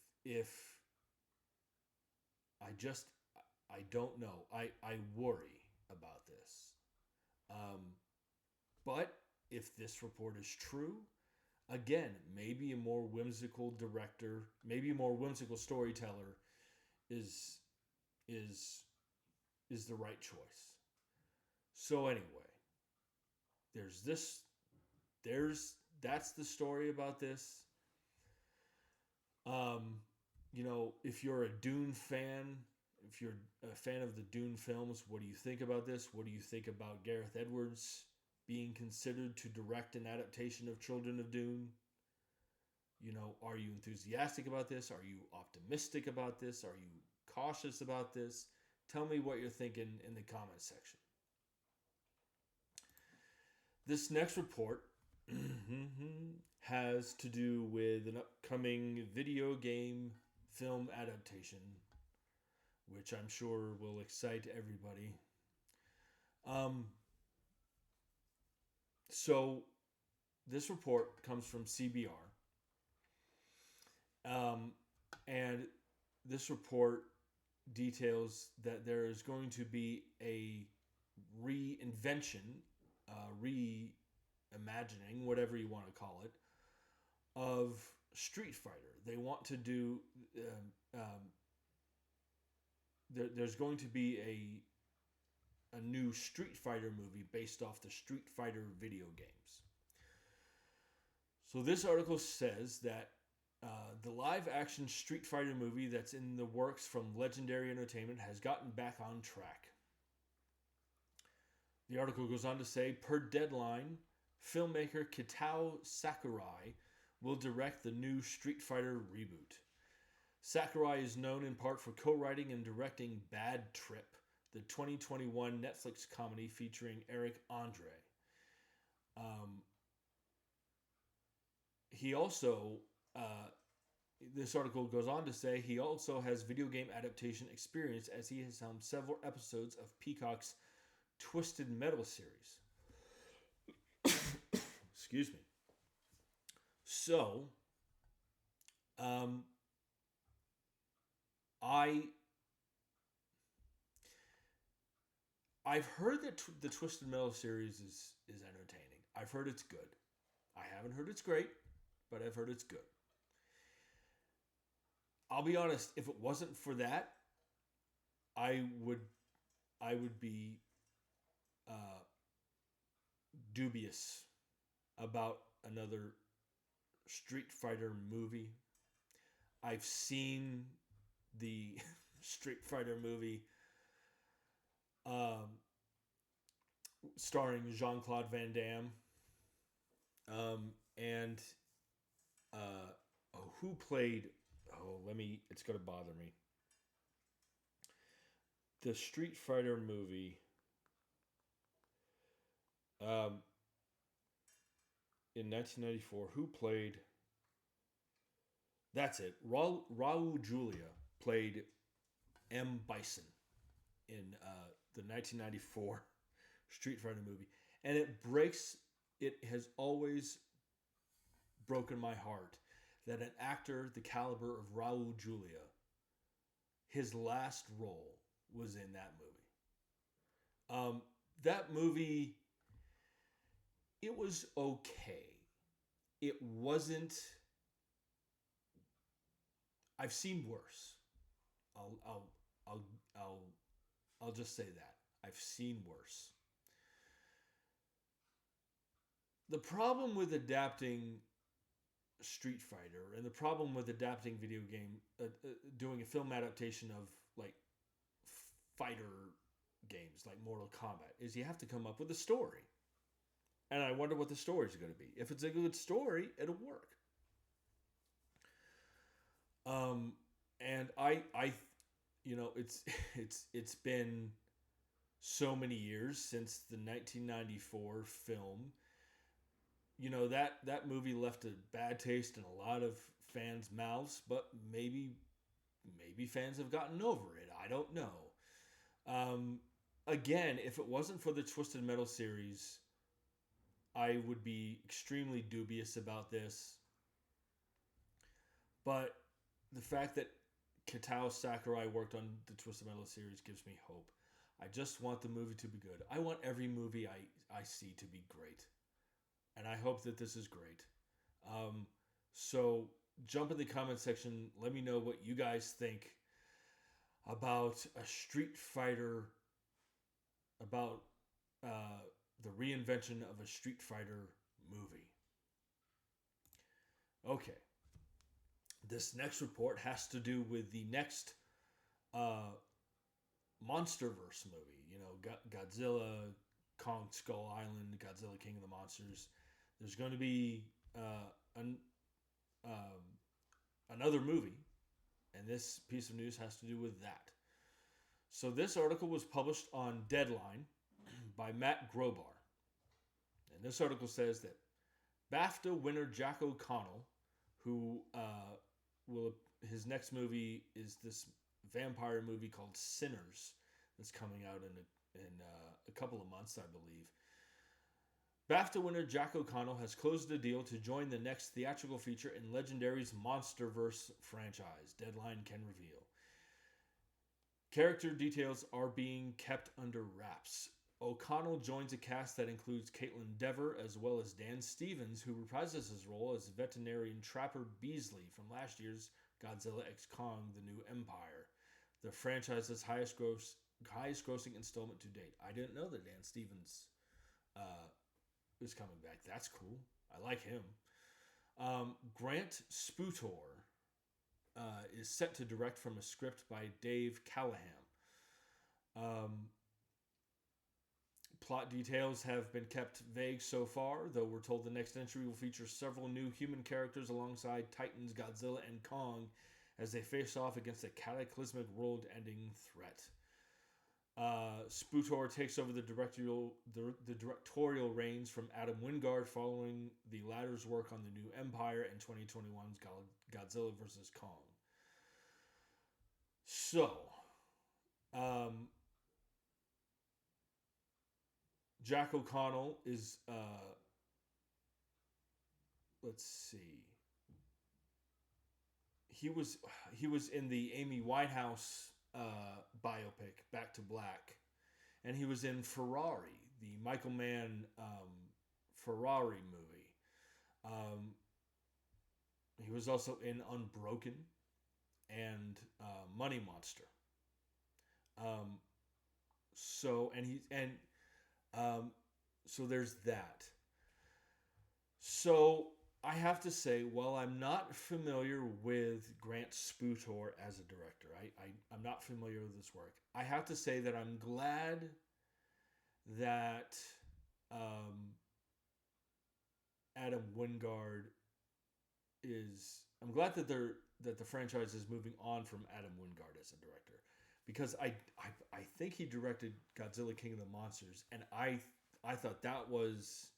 I don't know. I worry about this. But if this report is true, again, maybe a more whimsical director, maybe a more whimsical storyteller is the right choice. So anyway, that's the story about this. If you're a Dune fan, if you're a fan of the Dune films, what do you think about this? What do you think about Gareth Edwards being considered to direct an adaptation of Children of Dune? Are you enthusiastic about this? Are you optimistic about this? Are you cautious about this? Tell me what you're thinking in the comments section. This next report has to do with an upcoming video game film adaptation, which I'm sure will excite everybody. So this report comes from CBR. And this report details that there is going to be a reinvention, reimagining, whatever you want to call it, of Street Fighter. They want to do. There's going to be a new Street Fighter movie based off the Street Fighter video games. So this article says that the live-action Street Fighter movie that's in the works from Legendary Entertainment has gotten back on track. The article goes on to say, per Deadline, filmmaker Kitao Sakurai will direct the new Street Fighter reboot. Sakurai is known in part for co-writing and directing Bad Trip, the 2021 Netflix comedy featuring Eric Andre. He also, this article goes on to say, he also has video game adaptation experience as he has helmed several episodes of Peacock's Twisted Metal series. Excuse me. So, I've heard that the Twisted Metal series is entertaining. I've heard it's good. I haven't heard it's great, but I've heard it's good. I'll be honest, if it wasn't for that, I would be dubious about another Street Fighter movie. I've seen the Street Fighter movie starring Jean-Claude Van Damme. And who played... it's going to bother me. The Street Fighter movie... in 1994, who played... That's it. Raul Julia played M. Bison in the 1994 Street Fighter movie. And it has always broken my heart that an actor the caliber of Raul Julia, his last role was in that movie. That movie, it was okay. It wasn't... I've seen worse. I'll just say that. I've seen worse. The problem with adapting Street Fighter and the problem with adapting video game, doing a film adaptation of like fighter games like Mortal Kombat is you have to come up with a story. And I wonder what the story is going to be. If it's a good story, it'll work. And it's been so many years since the 1994 film. You know, that movie left a bad taste in a lot of fans' mouths, but maybe fans have gotten over it. I don't know. Again, if it wasn't for the Twisted Metal series, I would be extremely dubious about this. But the fact that Kitao Sakurai worked on the Twisted Metal series gives me hope. I just want the movie to be good. I want every movie I see to be great. And I hope that this is great. So jump in the comment section. Let me know what you guys think about a Street Fighter, about the reinvention of a Street Fighter movie. Okay. This next report has to do with the next MonsterVerse movie. You know, Godzilla, Kong Skull Island, Godzilla King of the Monsters. There's going to be another movie, and this piece of news has to do with that. So this article was published on Deadline by Matt Grobar. And this article says that BAFTA winner Jack O'Connell, who will his next movie is this vampire movie called Sinners that's coming out in a couple of months, I believe. BAFTA winner Jack O'Connell has closed a deal to join the next theatrical feature in Legendary's MonsterVerse franchise, Deadline can reveal. Character details are being kept under wraps. O'Connell joins a cast that includes Caitlin Dever as well as Dan Stevens, who reprises his role as veterinarian Trapper Beasley from last year's Godzilla x Kong: The New Empire, the franchise's highest grossing installment to date. I didn't know that Dan Stevens is coming back. That's cool. I like him. Grant Sputor is set to direct from a script by Dave Callahan. Plot details have been kept vague so far, though we're told the next entry will feature several new human characters alongside Titans, Godzilla, and Kong as they face off against a cataclysmic world-ending threat. Sputor takes over the directorial reins from Adam Wingard following the latter's work on The New Empire and 2021's Godzilla vs. Kong. So, Jack O'Connell is, let's see. He was in the Amy Winehouse biopic Back to Black, and he was in Ferrari, the Michael Mann Ferrari movie. He was also in Unbroken and Money Monster. So there's that. So I have to say, while I'm not familiar with Grant Sputor as a director, I'm not familiar with his work. I have to say that I'm glad that Adam Wingard I'm glad that the franchise is moving on from Adam Wingard as a director, because I think he directed Godzilla King of the Monsters, and I thought that was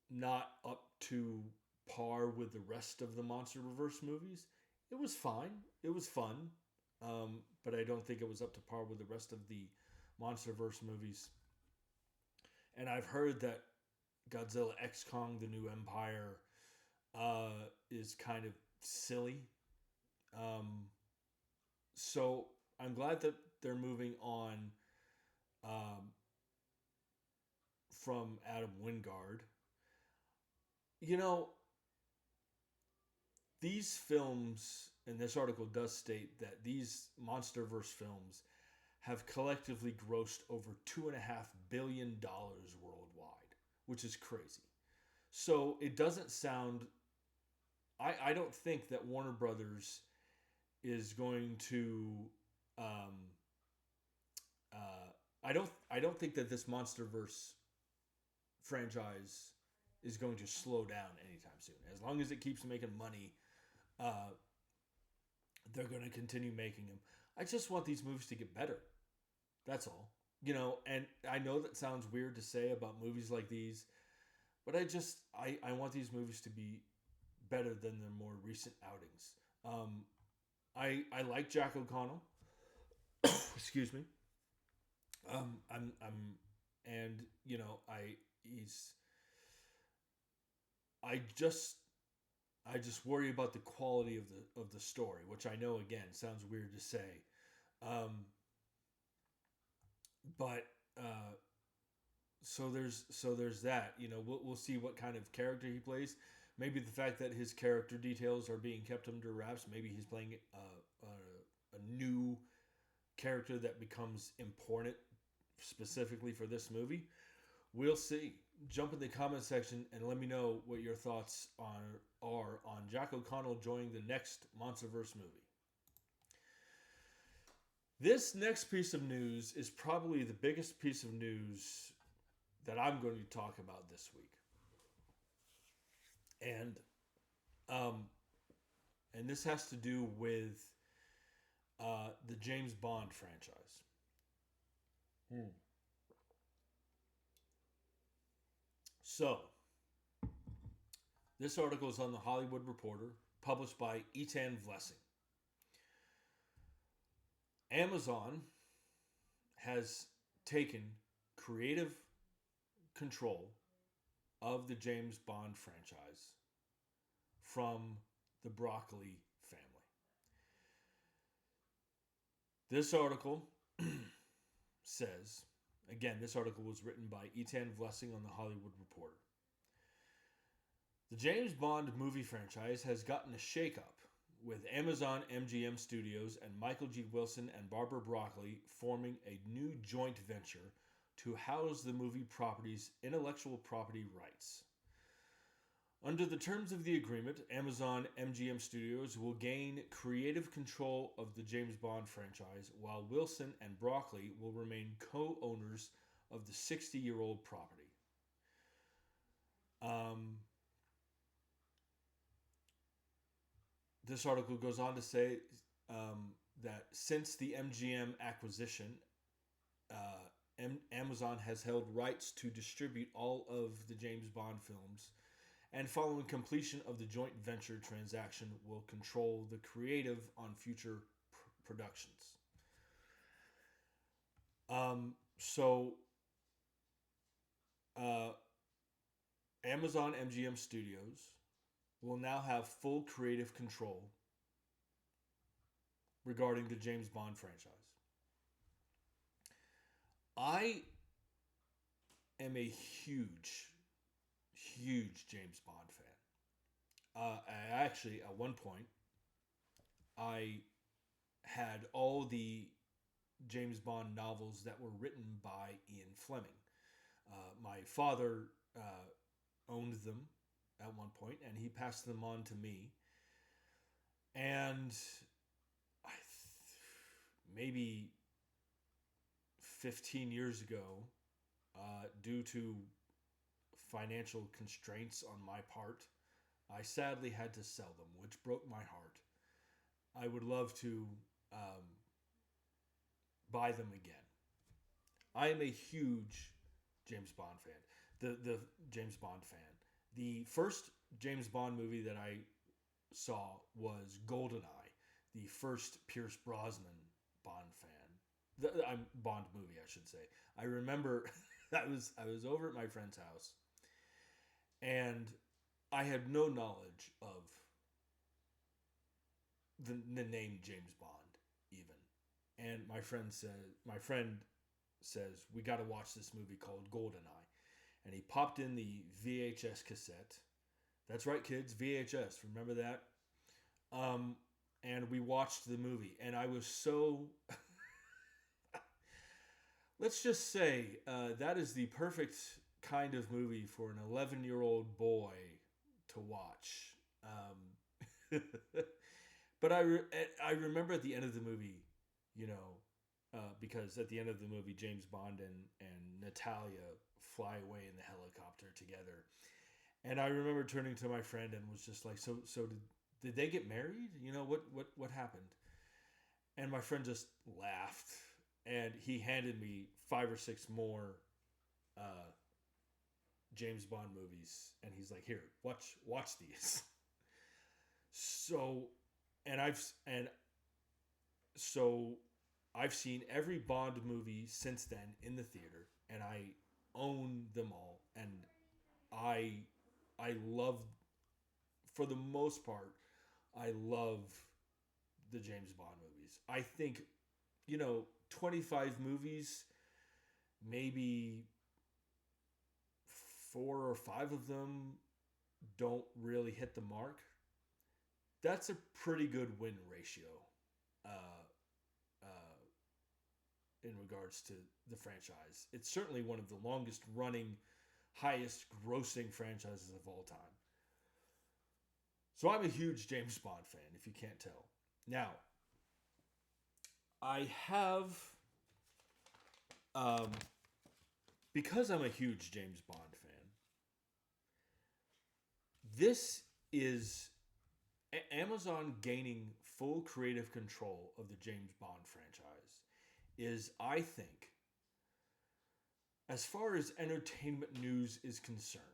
not up to par with the rest of the MonsterVerse movies. It was fine. It was fun. But I don't think it was up to par with the rest of the MonsterVerse movies. And I've heard that Godzilla x Kong: The New Empire is kind of silly. So I'm glad that they're moving on from Adam Wingard. You know, these films, and this article does state that these MonsterVerse films have collectively grossed over $2.5 billion worldwide, which is crazy. So it doesn't sound... I don't think that Warner Brothers is going to... I don't think that this MonsterVerse franchise is going to slow down anytime soon. As long as it keeps making money, they're going to continue making them. I just want these movies to get better. That's all. You know, and I know that sounds weird to say about movies like these, but I want these movies to be better than their more recent outings. I like Jack O'Connell. Excuse me. And you know, I just worry about the quality of the story, which I know again sounds weird to say, but so there's that. You know, we'll see what kind of character he plays. Maybe the fact that his character details are being kept under wraps. Maybe he's playing a new character that becomes important specifically for this movie. We'll see. Jump in the comment section and let me know what your thoughts are on Jack O'Connell joining the next MonsterVerse movie. This next piece of news is probably the biggest piece of news that I'm going to talk about this week. And this has to do with the James Bond franchise. So, this article is on the Hollywood Reporter, published by Etan Vlessing. Amazon has taken creative control of the James Bond franchise from the Broccoli family. This article says, again, this article was written by Etan Vlessing on the Hollywood Reporter. The James Bond movie franchise has gotten a shakeup, with Amazon MGM Studios and Michael G. Wilson and Barbara Broccoli forming a new joint venture to house the movie property's intellectual property rights. Under the terms of the agreement, Amazon MGM Studios will gain creative control of the James Bond franchise, while Wilson and Broccoli will remain co-owners of the 60-year-old property. This article goes on to say that since the MGM acquisition, Amazon has held rights to distribute all of the James Bond films, and following completion of the joint venture transaction, will control the creative on future productions. Amazon MGM Studios will now have full creative control regarding the James Bond franchise. I am a huge James Bond fan. I actually, at one point, I had all the James Bond novels that were written by Ian Fleming. My father owned them at one point, and he passed them on to me. And maybe 15 years ago, due to financial constraints on my part, I sadly had to sell them, which broke my heart. I would love to buy them again. I am a huge James Bond fan. The James Bond fan. The first James Bond movie that I saw was GoldenEye, the first Pierce Brosnan Bond Bond movie, I should say. I remember I was over at my friend's house, and I had no knowledge of the name James Bond even. And my friend says, we got to watch this movie called GoldenEye. And he popped in the VHS cassette. That's right, kids, VHS. Remember that? And we watched the movie. And I was so... Let's just say that is the perfect kind of movie for an 11-year-old boy to watch. But I remember at the end of the movie, because at the end of the movie, James Bond and Natalia fly away in the helicopter together. And I remember turning to my friend and was just like, so did they get married? What happened? And my friend just laughed, and he handed me 5 or 6 more James Bond movies, and he's like, here, watch these. So I've seen every Bond movie since then in the theater, and I own them all, and I love, for the most part, I love the James Bond movies. I think, 25 movies, maybe 4 or 5 of them don't really hit the mark. That's a pretty good win ratio in regards to the franchise. It's certainly one of the longest running, highest grossing franchises of all time. So I'm a huge James Bond fan, if you can't tell. Now, I have, because I'm a huge James Bond fan, this is Amazon gaining full creative control of the James Bond franchise is, I think, as far as entertainment news is concerned,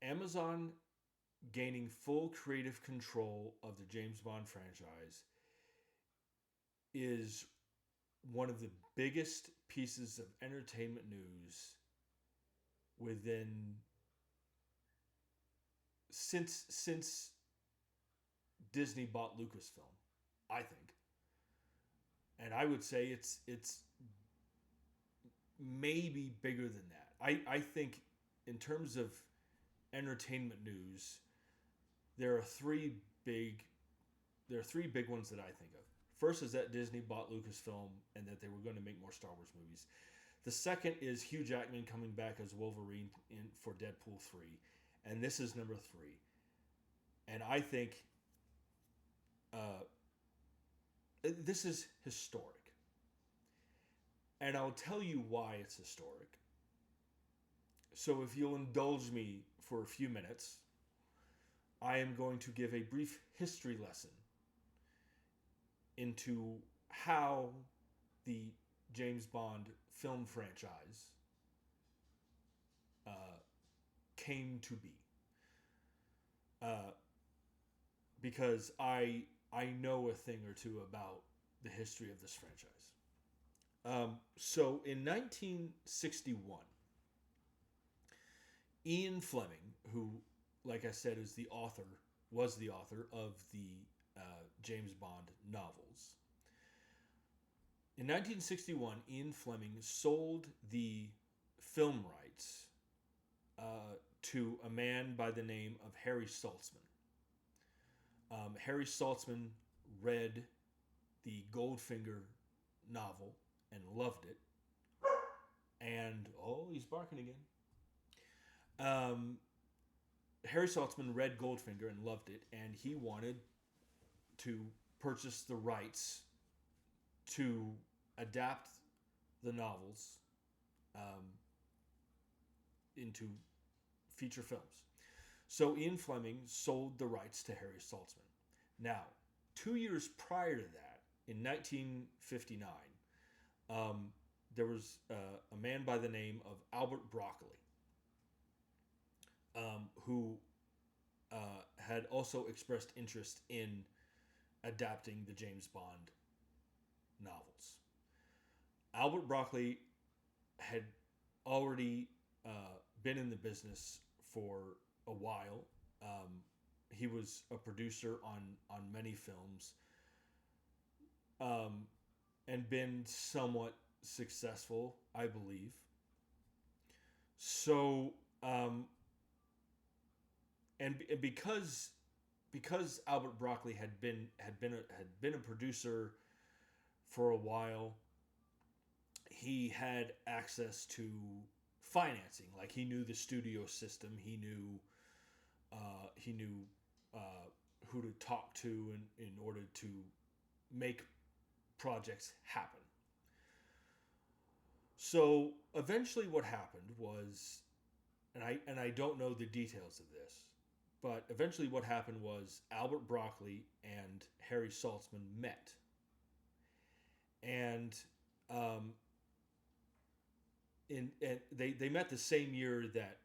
Amazon gaining full creative control of the James Bond franchise is one of the biggest pieces of entertainment news within since Disney bought Lucasfilm, I think. And I would say it's maybe bigger than that. I think in terms of entertainment news, there are three big ones that I think of. First is that Disney bought Lucasfilm and that they were going to make more Star Wars movies. The second is Hugh Jackman coming back as Wolverine for Deadpool 3. And this is number 3. And I think this is historic. And I'll tell you why it's historic. So if you'll indulge me for a few minutes, I am going to give a brief history lesson into how the James Bond film franchise came to be. Because I know a thing or two about the history of this franchise. So in 1961, Ian Fleming, who, like I said, was the author of the James Bond novels. In 1961, Ian Fleming sold the film rights to a man by the name of Harry Saltzman. Harry Saltzman read the Goldfinger novel and loved it. And, he's barking again. Harry Saltzman read Goldfinger and loved it, and he wanted to purchase the rights to adapt the novels into feature films. So Ian Fleming sold the rights to Harry Saltzman. Now, 2 years prior to that, in 1959, there was a man by the name of Albert Broccoli, who had also expressed interest in adapting the James Bond novels. Albert Broccoli had already been in the business for a while. He was a producer on many films, and been somewhat successful, I believe. So, and because Albert Broccoli had been a producer for a while, he had access to financing. Like, he knew the studio system. He knew who to talk to in order to make projects happen. So eventually what happened was, and I don't know the details of this, but eventually what happened was Albert Broccoli and Harry Saltzman met. And they met the same year that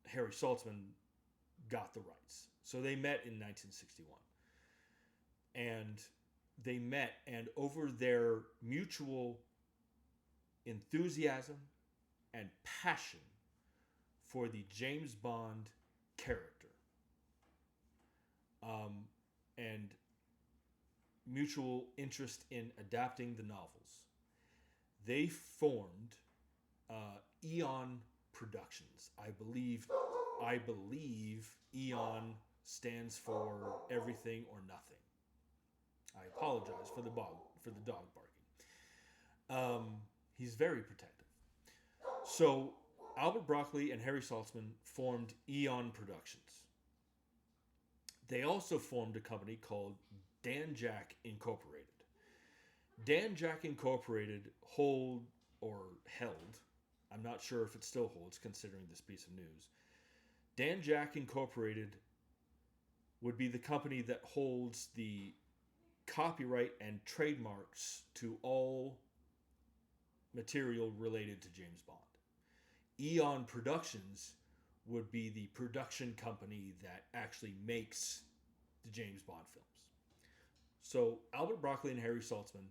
Harry Saltzman got the rights. So they met in 1961. And they met, and over their mutual enthusiasm and passion for the James Bond character, and mutual interest in adapting the novels, they formed Eon Productions. I believe Eon stands for everything or nothing. I apologize for the dog barking. He's very protective. So Albert Broccoli and Harry Saltzman formed Eon Productions. They also formed a company called Dan Jack Incorporated. Dan Jack Incorporated held, I'm not sure if it still holds considering this piece of news. Dan Jack Incorporated would be the company that holds the copyright and trademarks to all material related to James Bond. Eon Productions would be the production company that actually makes the James Bond films. So Albert Broccoli and Harry Saltzman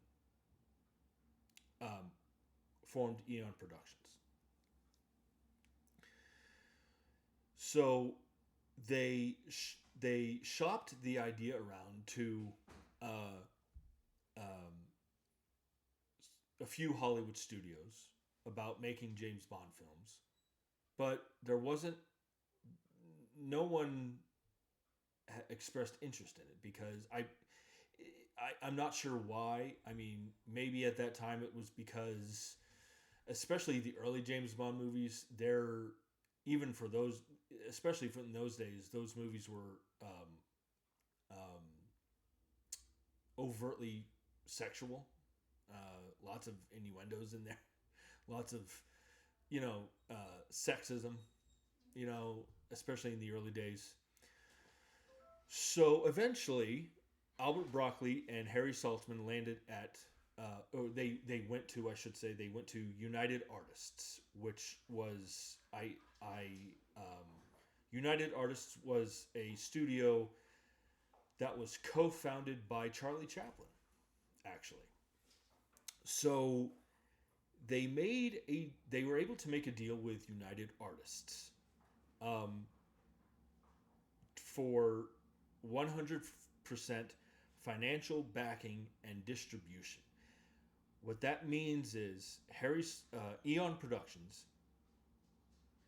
formed Eon Productions. So they shopped the idea around to a few Hollywood studios about making James Bond films, but no one expressed interest in it because I'm not sure why. I mean, maybe at that time it was because, especially the early James Bond movies, even for those, especially in those days, those movies were overtly sexual. Lots of innuendos in there, lots of sexism, especially in the early days. So eventually, Albert Broccoli and Harry Saltzman landed at, they went to, I should say, they went to United Artists, which was United Artists was a studio that was co-founded by Charlie Chaplin, actually. So they were able to make a deal with United Artists for 100% financial backing and distribution. What that means is Eon Productions,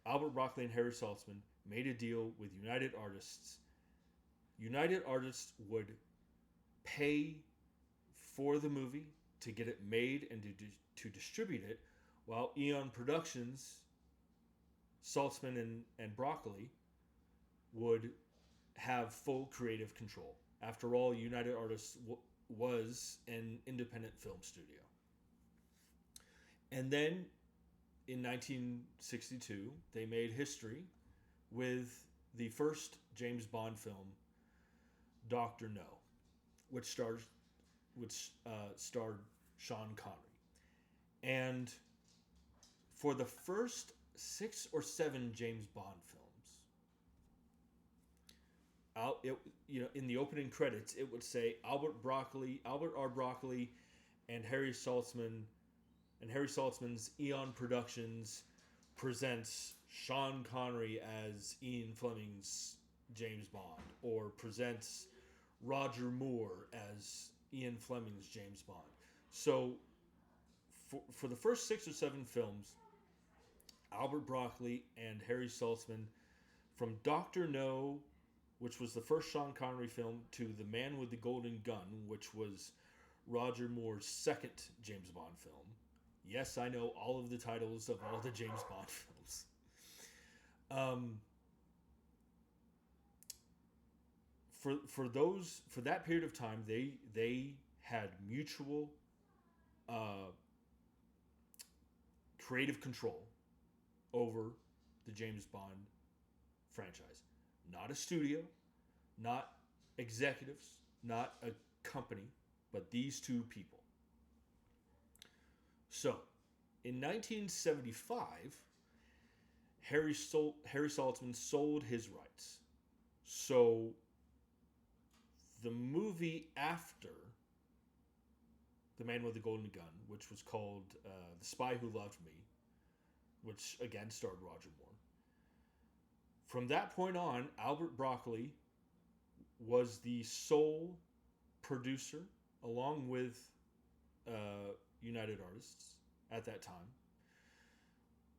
Albert Broccoli and Harry Saltzman made a deal with United Artists. United Artists would pay for the movie to get it made and to distribute it, while Eon Productions, Saltzman and Broccoli, would have full creative control. After all, United Artists was an independent film studio. And then in 1962, they made history with the first James Bond film, Dr. No, which starred Sean Connery. And for the first 6 or 7 James Bond films, in the opening credits, it would say Albert R. Broccoli, and Harry Saltzman's Eon Productions presents Sean Connery as Ian Fleming's James Bond, or presents Roger Moore as Ian Fleming's James Bond. So for the first 6 or 7 films, Albert Broccoli and Harry Saltzman, from Dr. No, which was the first Sean Connery film, to The Man with the Golden Gun, which was Roger Moore's second James Bond film. Yes, I know all of the titles of all the James Bond films. For that period of time, they had mutual creative control over the James Bond franchise. Not a studio, not executives, not a company, but these two people. So, in 1975, Harry Saltzman sold his rights. So, the movie after The Man with the Golden Gun, which was called The Spy Who Loved Me, which again starred Roger Moore. From that point on, Albert Broccoli was the sole producer, along with United Artists at that time.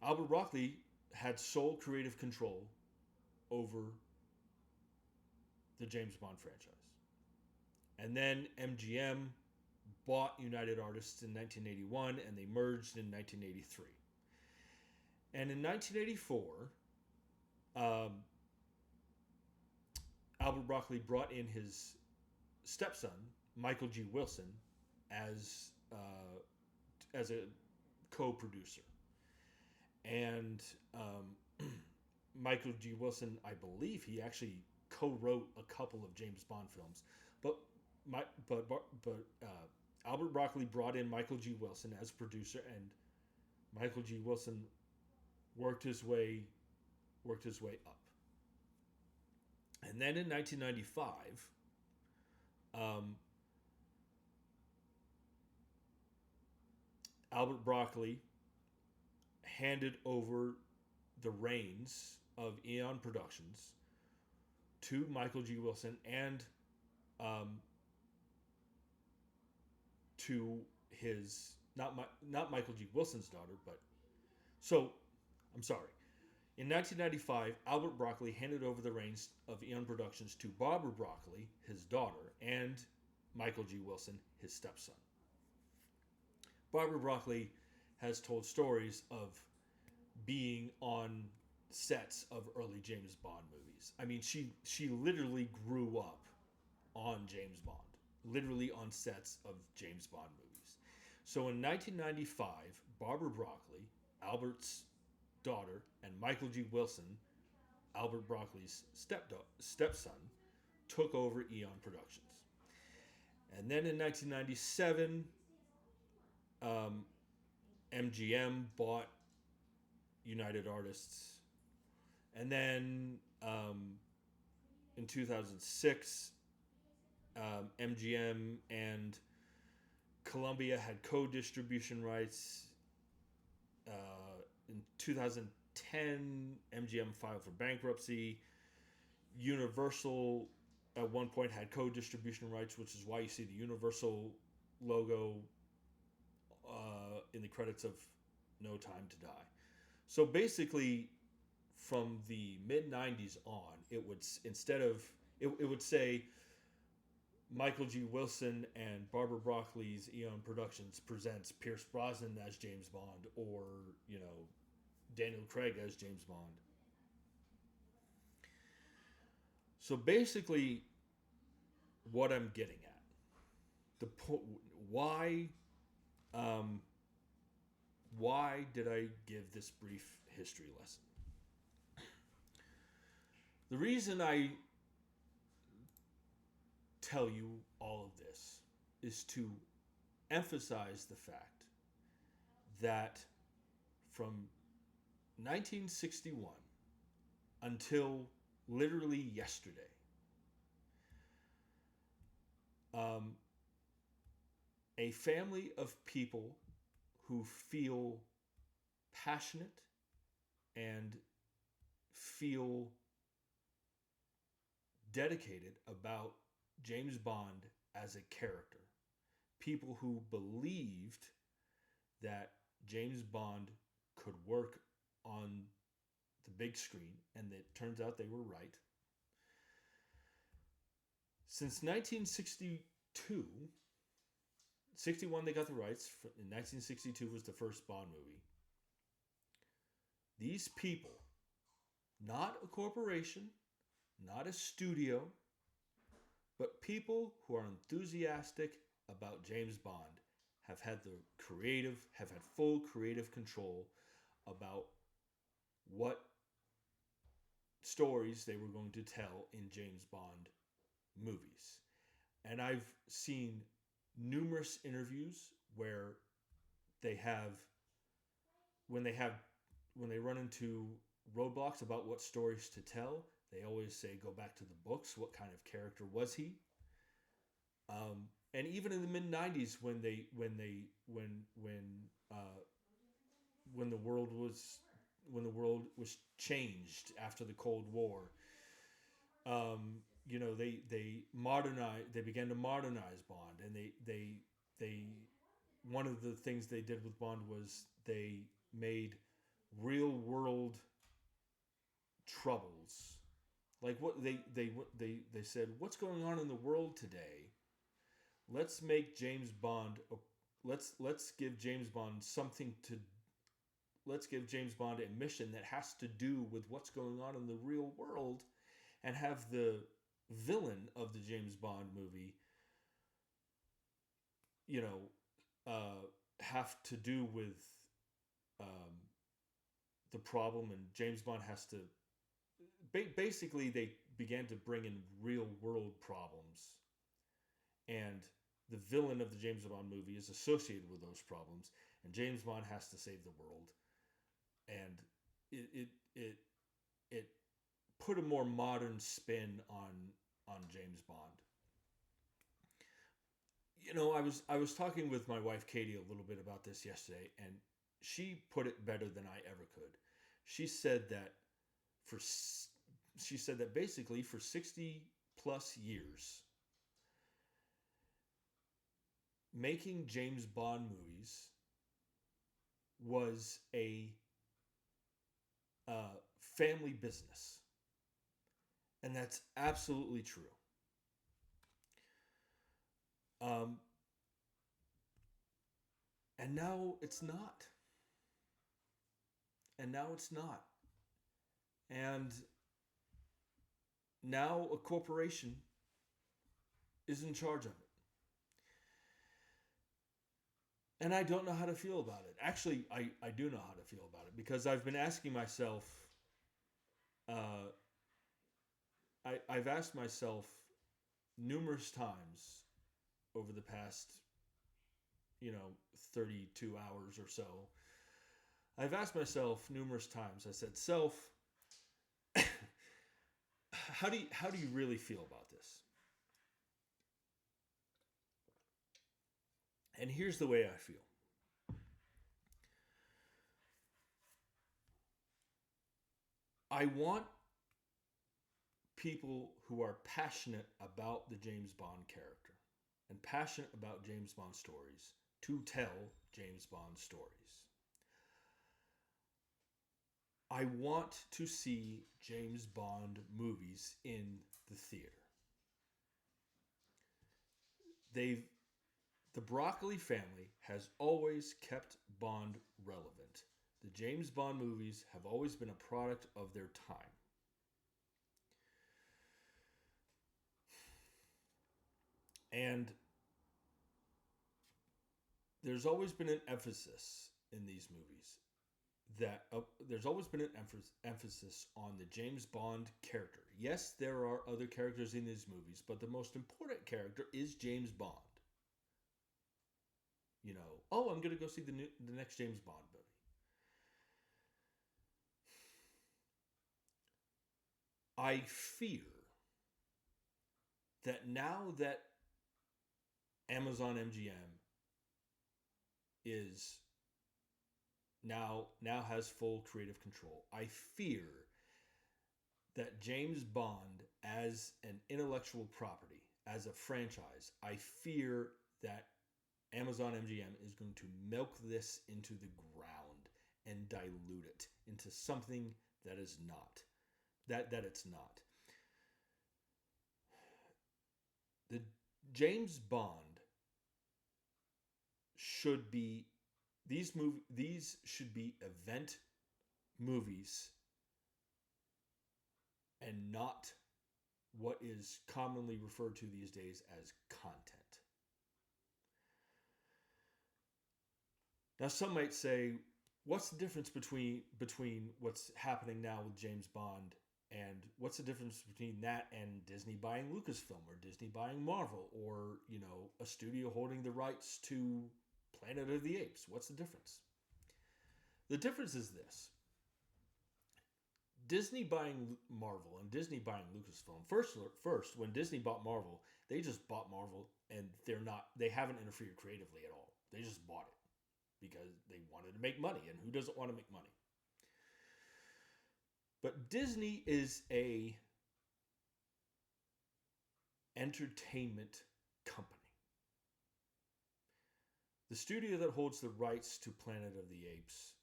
Albert Broccoli had sole creative control over the James Bond franchise. And then MGM bought United Artists in 1981, and they merged in 1983. And in 1984, Albert Broccoli brought in his stepson, Michael G. Wilson, as a co-producer. and Michael G. Wilson, I believe he actually co-wrote a couple of James Bond films, but Albert Broccoli brought in Michael G. Wilson as producer, and Michael G. Wilson worked his way up. And then in 1995, um, Albert Broccoli handed over the reins of Eon Productions to Michael G. Wilson and to his not Michael G. Wilson's daughter, but so I'm sorry. In 1995, Albert Broccoli handed over the reins of Eon Productions to Barbara Broccoli, his daughter, and Michael G. Wilson, his stepson. Barbara Broccoli has told stories of being on sets of early James Bond movies. I mean, she literally grew up on James Bond, literally on sets of James Bond movies. So in 1995, Barbara Broccoli, Albert's daughter, and Michael G. Wilson, Albert Broccoli's stepson, took over Eon Productions. And then in 1997, MGM bought United Artists. And then in 2006, MGM and Columbia had co-distribution rights. In 2010, MGM filed for bankruptcy. Universal at one point had co-distribution rights, which is why you see the Universal logo in the credits of No Time to Die. So basically, from the mid 90s on, it would it would say Michael G. Wilson and Barbara Broccoli's Eon Productions presents Pierce Brosnan as James Bond, or Daniel Craig as James Bond. So basically, what I'm getting at, why did I give this brief history lesson? The reason I tell you all of this is to emphasize the fact that from 1961 until literally yesterday, a family of people who feel passionate and feel dedicated about James Bond as a character. People who believed that James Bond could work on the big screen, and it turns out they were right. Since 1962, 61 they got the rights. In 1962 was the first Bond movie. These people, not a corporation, not a studio, but people who are enthusiastic about James Bond have had full creative control about what stories they were going to tell in James Bond movies. And I've seen numerous interviews where when they run into roadblocks about what stories to tell, they always say, go back to the books. What kind of character was he? And even in the mid '90s, when the world was changed after the Cold War, they began to modernize Bond, and they one of the things they did with Bond was they made real world troubles. Like what they said, what's going on in the world today? Let's make James Bond. Let's give James Bond Let's give James Bond a mission that has to do with what's going on in the real world, and have the villain of the James Bond movie, have to do with the problem, and James Bond has to. Basically, they began to bring in real world problems, and the villain of the James Bond movie is associated with those problems, and James Bond has to save the world, and it put a more modern spin on James Bond. I was talking with my wife Katie a little bit about this yesterday, and she put it better than I ever could. She said that for she said that basically for 60 plus years, making James Bond movies was a family business, and that's absolutely true. Um, and now it's not. And now it's not. And now a corporation is in charge of it. And I don't know how to feel about it. Actually, I do know how to feel about it, because I've been asking myself, I've asked myself numerous times over the past, 32 hours or so. I've asked myself numerous times, I said, self, how do you really feel about this? And here's the way I feel. I want people who are passionate about the James Bond character and passionate about James Bond stories to tell James Bond stories. I want to see James Bond movies in the theater. The Broccoli family has always kept Bond relevant. The James Bond movies have always been a product of their time. And there's always been an emphasis in these movies there's always been an emphasis on the James Bond character. Yes, there are other characters in these movies, but the most important character is James Bond. I'm going to go see the next James Bond movie. I fear that now that Amazon MGM is now has full creative control, I fear that James Bond as an intellectual property, as a franchise, I fear that Amazon MGM is going to milk this into the ground and dilute it into something that is not. That it's not. The James Bond should be these should be event movies and not what is commonly referred to these days as content. Now, some might say, what's the difference between what's happening now with James Bond, and what's the difference between that and Disney buying Lucasfilm, or Disney buying Marvel, or, a studio holding the rights to Planet of the Apes? What's the difference? The difference is this. Disney buying Marvel and Disney buying Lucasfilm. First, when Disney bought Marvel, they just bought Marvel, and they haven't interfered creatively at all. They just bought it because they wanted to make money, and who doesn't want to make money? But Disney is a entertainment company. The studio that holds the rights to Planet of the Apes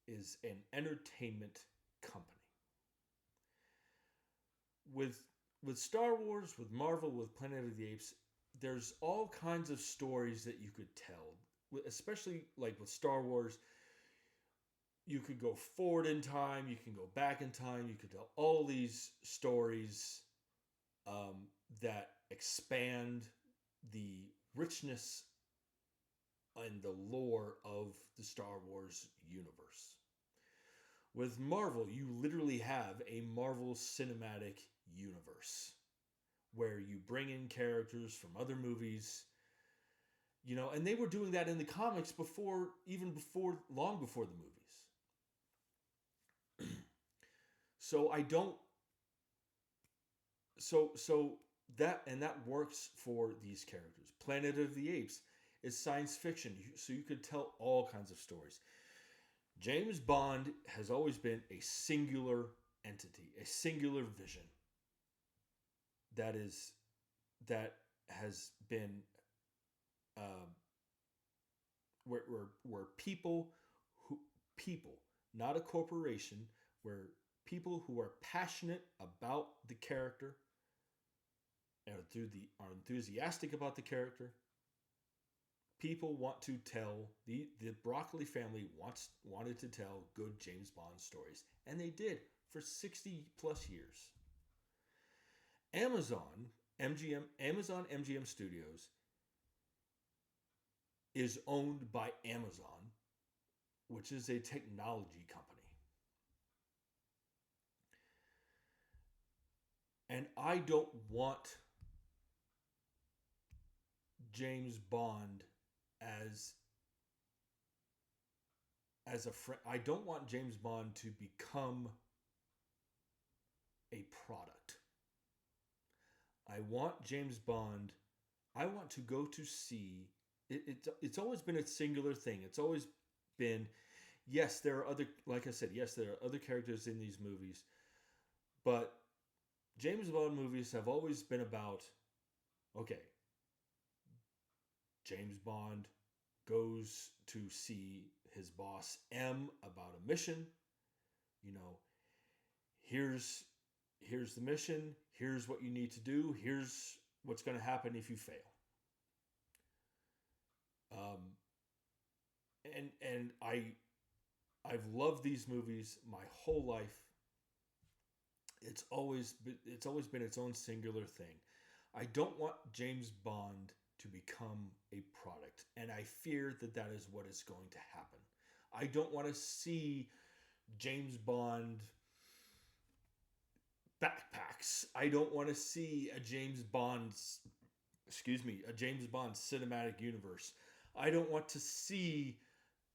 is an entertainment company. With Star Wars, with Marvel, with Planet of the Apes, there's all kinds of stories that you could tell. Especially like with Star Wars, you could go forward in time, you can go back in time, you could tell all these stories that expand the richness and the lore of the Star Wars universe. With Marvel, you literally have a Marvel Cinematic Universe where you bring in characters from other movies, and they were doing that in the comics long before the movies. So I don't, so that works for these characters. Planet of the Apes is science fiction, so you could tell all kinds of stories. James Bond has always been a singular entity, a singular vision that has been where people, not a corporation, where people who are passionate about the character and are enthusiastic about the character. People want to tell the Broccoli family wanted to tell good James Bond stories, and they did for 60 plus years. Amazon MGM Studios is owned by Amazon, which is a technology company. And I don't want James Bond as a friend. I don't want James Bond to become a product. I want James Bond. I want to go to see. It's always been a singular thing. It's always been, yes, there are other, like I said, yes, there are other characters in these movies, but James Bond movies have always been about, okay, James Bond goes to see his boss M about a mission. Here's the mission. Here's what you need to do. Here's what's going to happen if you fail. And I've loved these movies my whole life. It's always been its own singular thing. I don't want James Bond to become a product, and I fear that is what is going to happen. I don't want to see James Bond backpacks. I don't want to see a James Bond cinematic universe. I don't want to see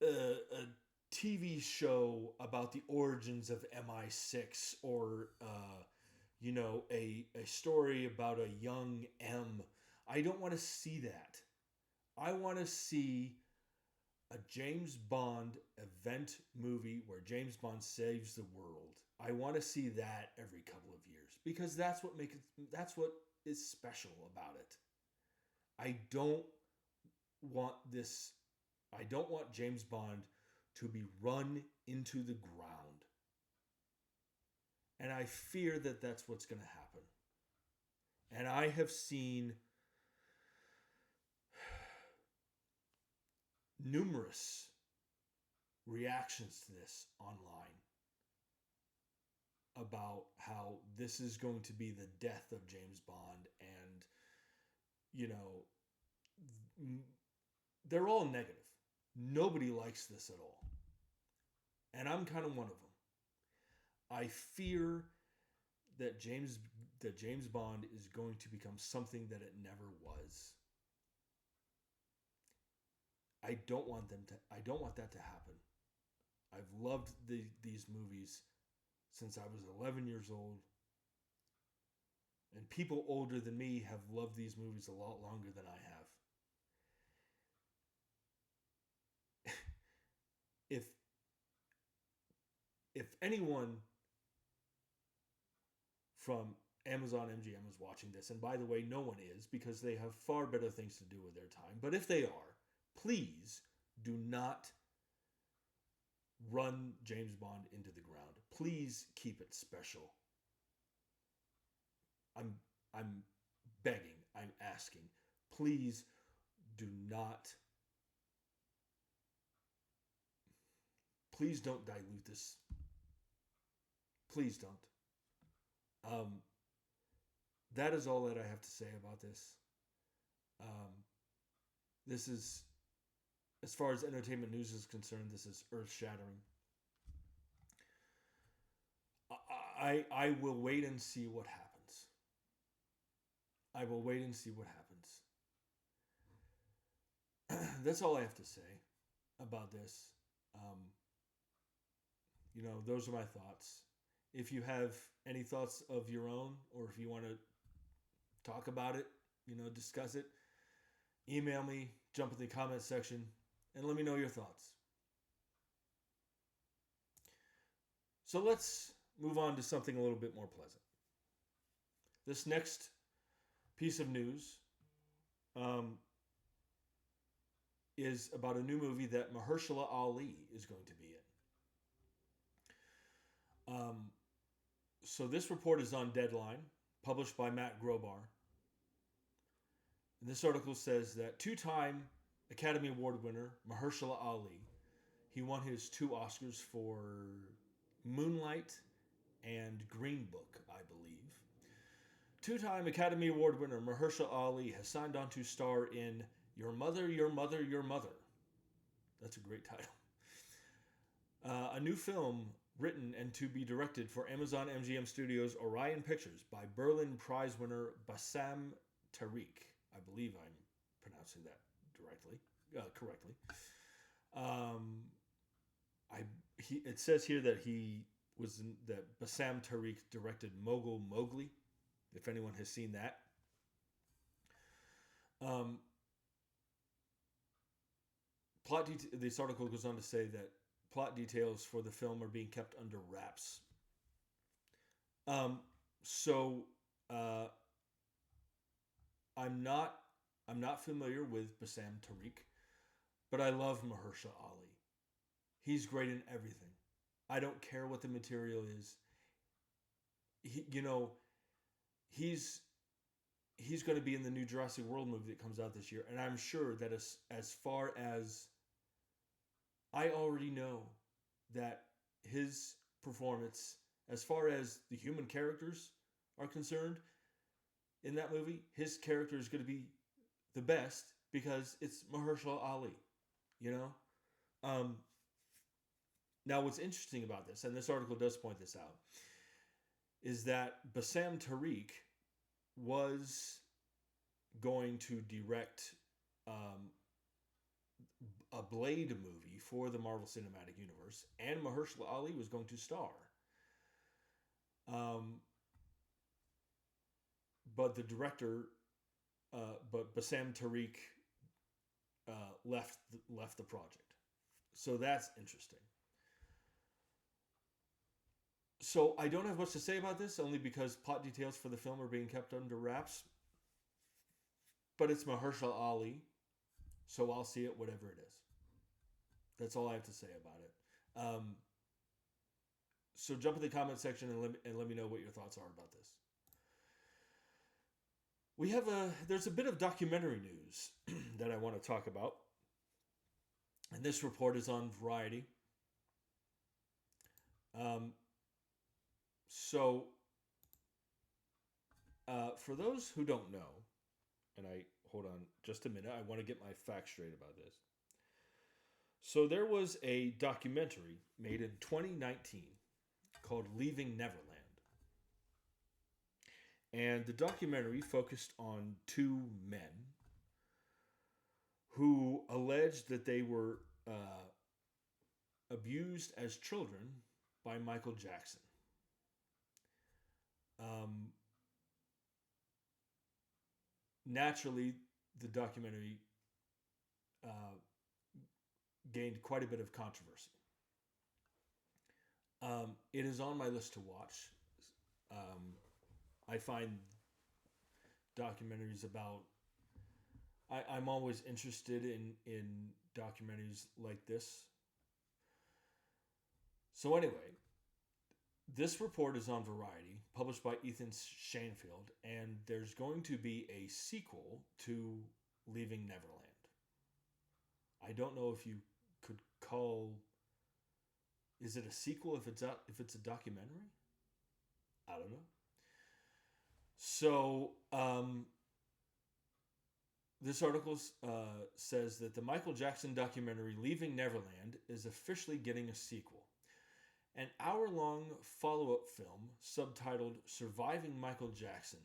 a TV show about the origins of MI6 or a story about a young M. I don't want to see that. I want to see a James Bond event movie where James Bond saves the world. I want to see that every couple of years because that's what is special about it. I don't want James Bond to be run into the ground. And I fear that that's what's going to happen. And I have seen numerous reactions to this online about how this is going to be the death of James Bond, and they're all negative. Nobody likes this at all. And I'm kind of one of them. I fear that James Bond is going to become something that it never was. I don't want that to happen. I've loved these movies since I was 11 years old. And people older than me have loved these movies a lot longer than I have. If anyone from Amazon MGM is watching this, and by the way, no one is, because they have far better things to do with their time, but if they are, please do not run James Bond into the ground. Please keep it special. I'm begging, I'm asking. Please do not. Please don't dilute this. Please don't. That is all that I have to say about this. This is as far as entertainment news is concerned, this is earth shattering. I will wait and see what happens. I will wait and see what happens. That's all I have to say about this. Those are my thoughts. If you have any thoughts of your own, or if you want to talk about it, discuss it, email me, jump in the comments section, and let me know your thoughts. So let's move on to something a little bit more pleasant. This next piece of news is about a new movie that Mahershala Ali is going to be in. So this report is on Deadline, published by Matt Grobar. And this article says that two-time Academy Award winner Mahershala Ali, he won his 2 Oscars for Moonlight and Green Book, I believe. Two-time Academy Award winner Mahershala Ali has signed on to star in Your Mother, Your Mother, Your Mother. That's a great title. A new film written and to be directed for Amazon MGM Studios Orion Pictures by Berlin Prize winner Bassam Tariq. I believe I'm pronouncing that correctly. It says here that that Bassam Tariq directed Mogul Mowgli, if anyone has seen that. This article goes on to say that plot details for the film are being kept under wraps. I'm not familiar with Bassam Tariq, but I love Mahershala Ali. He's great in everything. I don't care what the material is. He's going to be in the new Jurassic World movie that comes out this year, and I'm sure that as far as I already know that his performance, as far as the human characters are concerned in that movie, his character is going to be the best because it's Mahershala Ali, Now, what's interesting about this, and this article does point this out, is that Bassam Tariq was going to direct a Blade movie for the Marvel Cinematic Universe, and Mahershala Ali was going to star. But the director, Bassam Tariq, left the project. So that's interesting. So I don't have much to say about this, only because plot details for the film are being kept under wraps. But it's Mahershala Ali, so I'll see it whatever it is. That's all I have to say about it. So jump in the comment section and let me know what your thoughts are about this. There's a bit of documentary news that I want to talk about. And this report is on Variety. For those who don't know, and hold on just a minute, I want to get my facts straight about this. So there was a documentary made in 2019 called Leaving Neverland. And the documentary focused on 2 men who alleged that they were abused as children by Michael Jackson. Naturally, the documentary gained quite a bit of controversy. It is on my list to watch. I find documentaries about... I'm always interested in documentaries like this. So anyway, this report is on Variety, published by Ethan Shanefield, and there's going to be a sequel to Leaving Neverland. I don't know if you could call... Is it a sequel if it's a documentary? I don't know. So, This article says that the Michael Jackson documentary Leaving Neverland is officially getting a sequel. An hour-long follow-up film subtitled Surviving Michael Jackson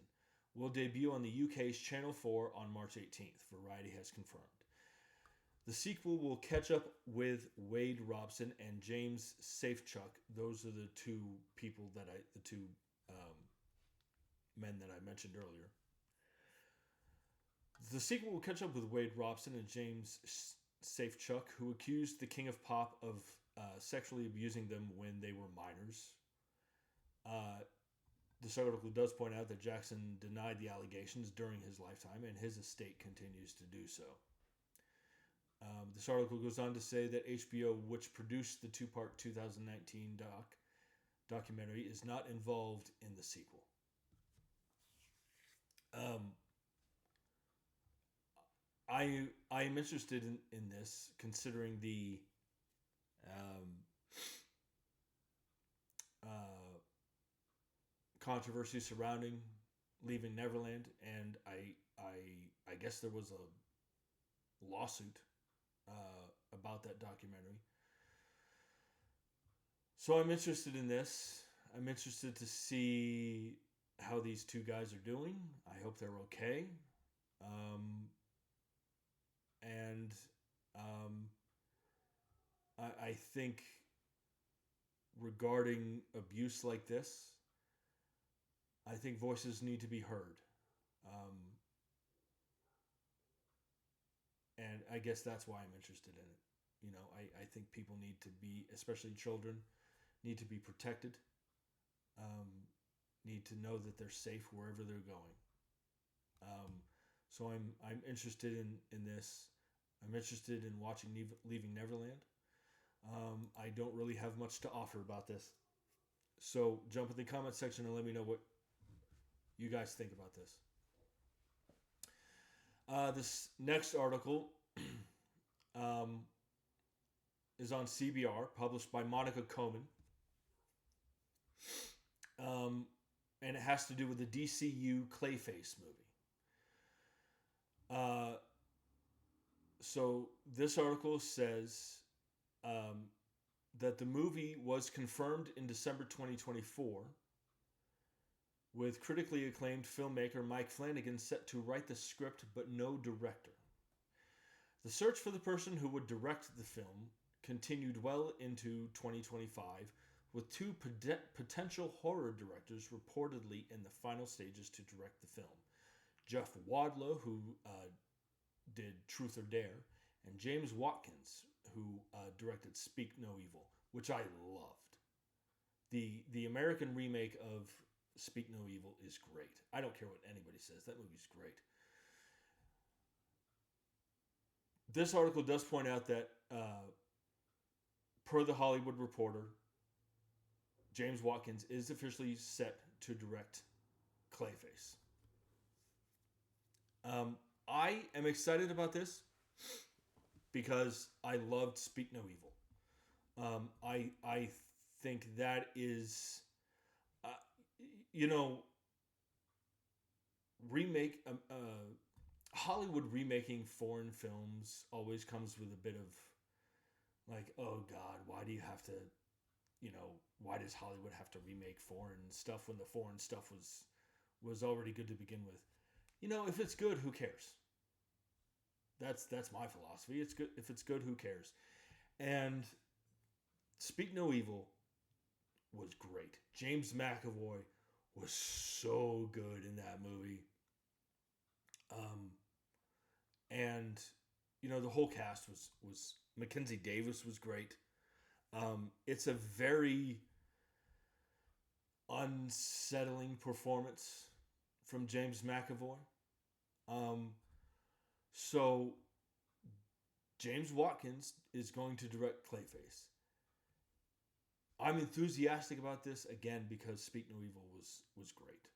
will debut on the UK's Channel 4 on March 18th, Variety has confirmed. The sequel will catch up with Wade Robson and James Safechuck. Those are the two men that I mentioned earlier. The sequel will catch up with Wade Robson and James Safechuck, who accused the King of Pop of sexually abusing them when they were minors. This article does point out that Jackson denied the allegations during his lifetime, and his estate continues to do so. This article goes on to say that HBO, which produced the two-part 2019 documentary, is not involved in the sequel. I am interested in this, considering the controversy surrounding Leaving Neverland, and I guess there was a lawsuit about that documentary. So I'm interested in this. I'm interested to see how these two guys are doing. I hope they're okay. I think regarding abuse like this, I think voices need to be heard. And I guess that's why I'm interested in it. You know, I think people need to be, especially children, need to be protected. Need to know that they're safe wherever they're going. So I'm interested in this. I'm interested in watching Leaving Neverland. I don't really have much to offer about this. So jump in the comment section and let me know what you guys think about this. This next article is on CBR, published by Monica Coman. And it has to do with the DCU Clayface movie. So this article says that the movie was confirmed in December 2024, with critically acclaimed filmmaker Mike Flanagan set to write the script but no director. The search for the person who would direct the film continued well into 2025, with two potential horror directors reportedly in the final stages to direct the film. Jeff Wadlow, who did Truth or Dare, and James Watkins, who directed Speak No Evil, which I loved. The American remake of Speak No Evil is great. I don't care what anybody says. That movie's great. This article does point out that, per The Hollywood Reporter, James Watkins is officially set to direct Clayface. I am excited about this because I loved Speak No Evil. I think that is, Hollywood remaking foreign films always comes with a bit of like, oh God, why do you have to, why does Hollywood have to remake foreign stuff when the foreign stuff was already good to begin with? If it's good, who cares? That's my philosophy. It's good. If it's good, who cares? And Speak No Evil was great. James McAvoy was so good in that movie. And the whole cast was Mackenzie Davis was great. It's a very unsettling performance from James McAvoy. So James Watkins is going to direct Clayface. I'm enthusiastic about this again because Speak No Evil was great.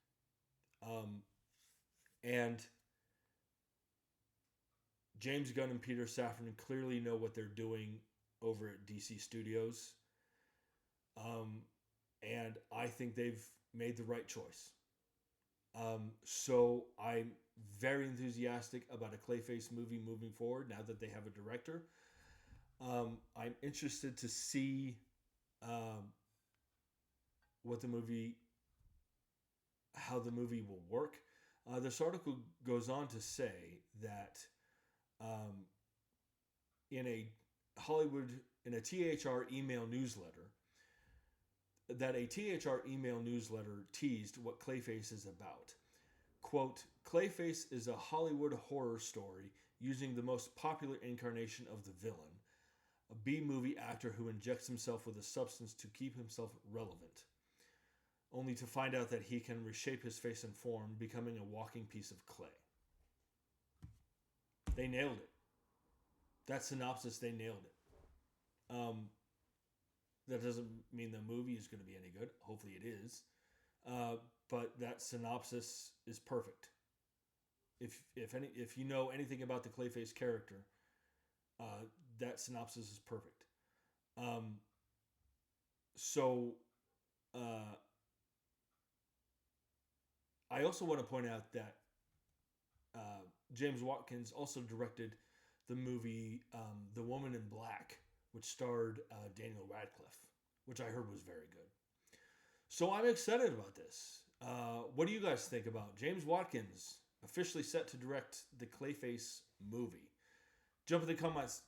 And James Gunn and Peter Safran clearly know what they're doing over at DC Studios. And I think they've made the right choice. So I'm very enthusiastic about a Clayface movie moving forward now that they have a director. I'm interested to see um, what the movie, how the movie will work. This article goes on to say that um, in a Hollywood, in a THR email newsletter, that a THR email newsletter teased what Clayface is about. Quote, Clayface is a Hollywood horror story using the most popular incarnation of the villain, a B-movie actor who injects himself with a substance to keep himself relevant, only to find out that he can reshape his face and form, becoming a walking piece of clay. They nailed it. That synopsis, they nailed it. That doesn't mean the movie is going to be any good. Hopefully it is. But that synopsis is perfect. If you know anything about the Clayface character, that synopsis is perfect. So I also want to point out that James Watkins also directed the movie The Woman in Black, which starred Daniel Radcliffe, which I heard was very good. So I'm excited about this. What do you guys think about James Watkins officially set to direct the Clayface movie? Jump in the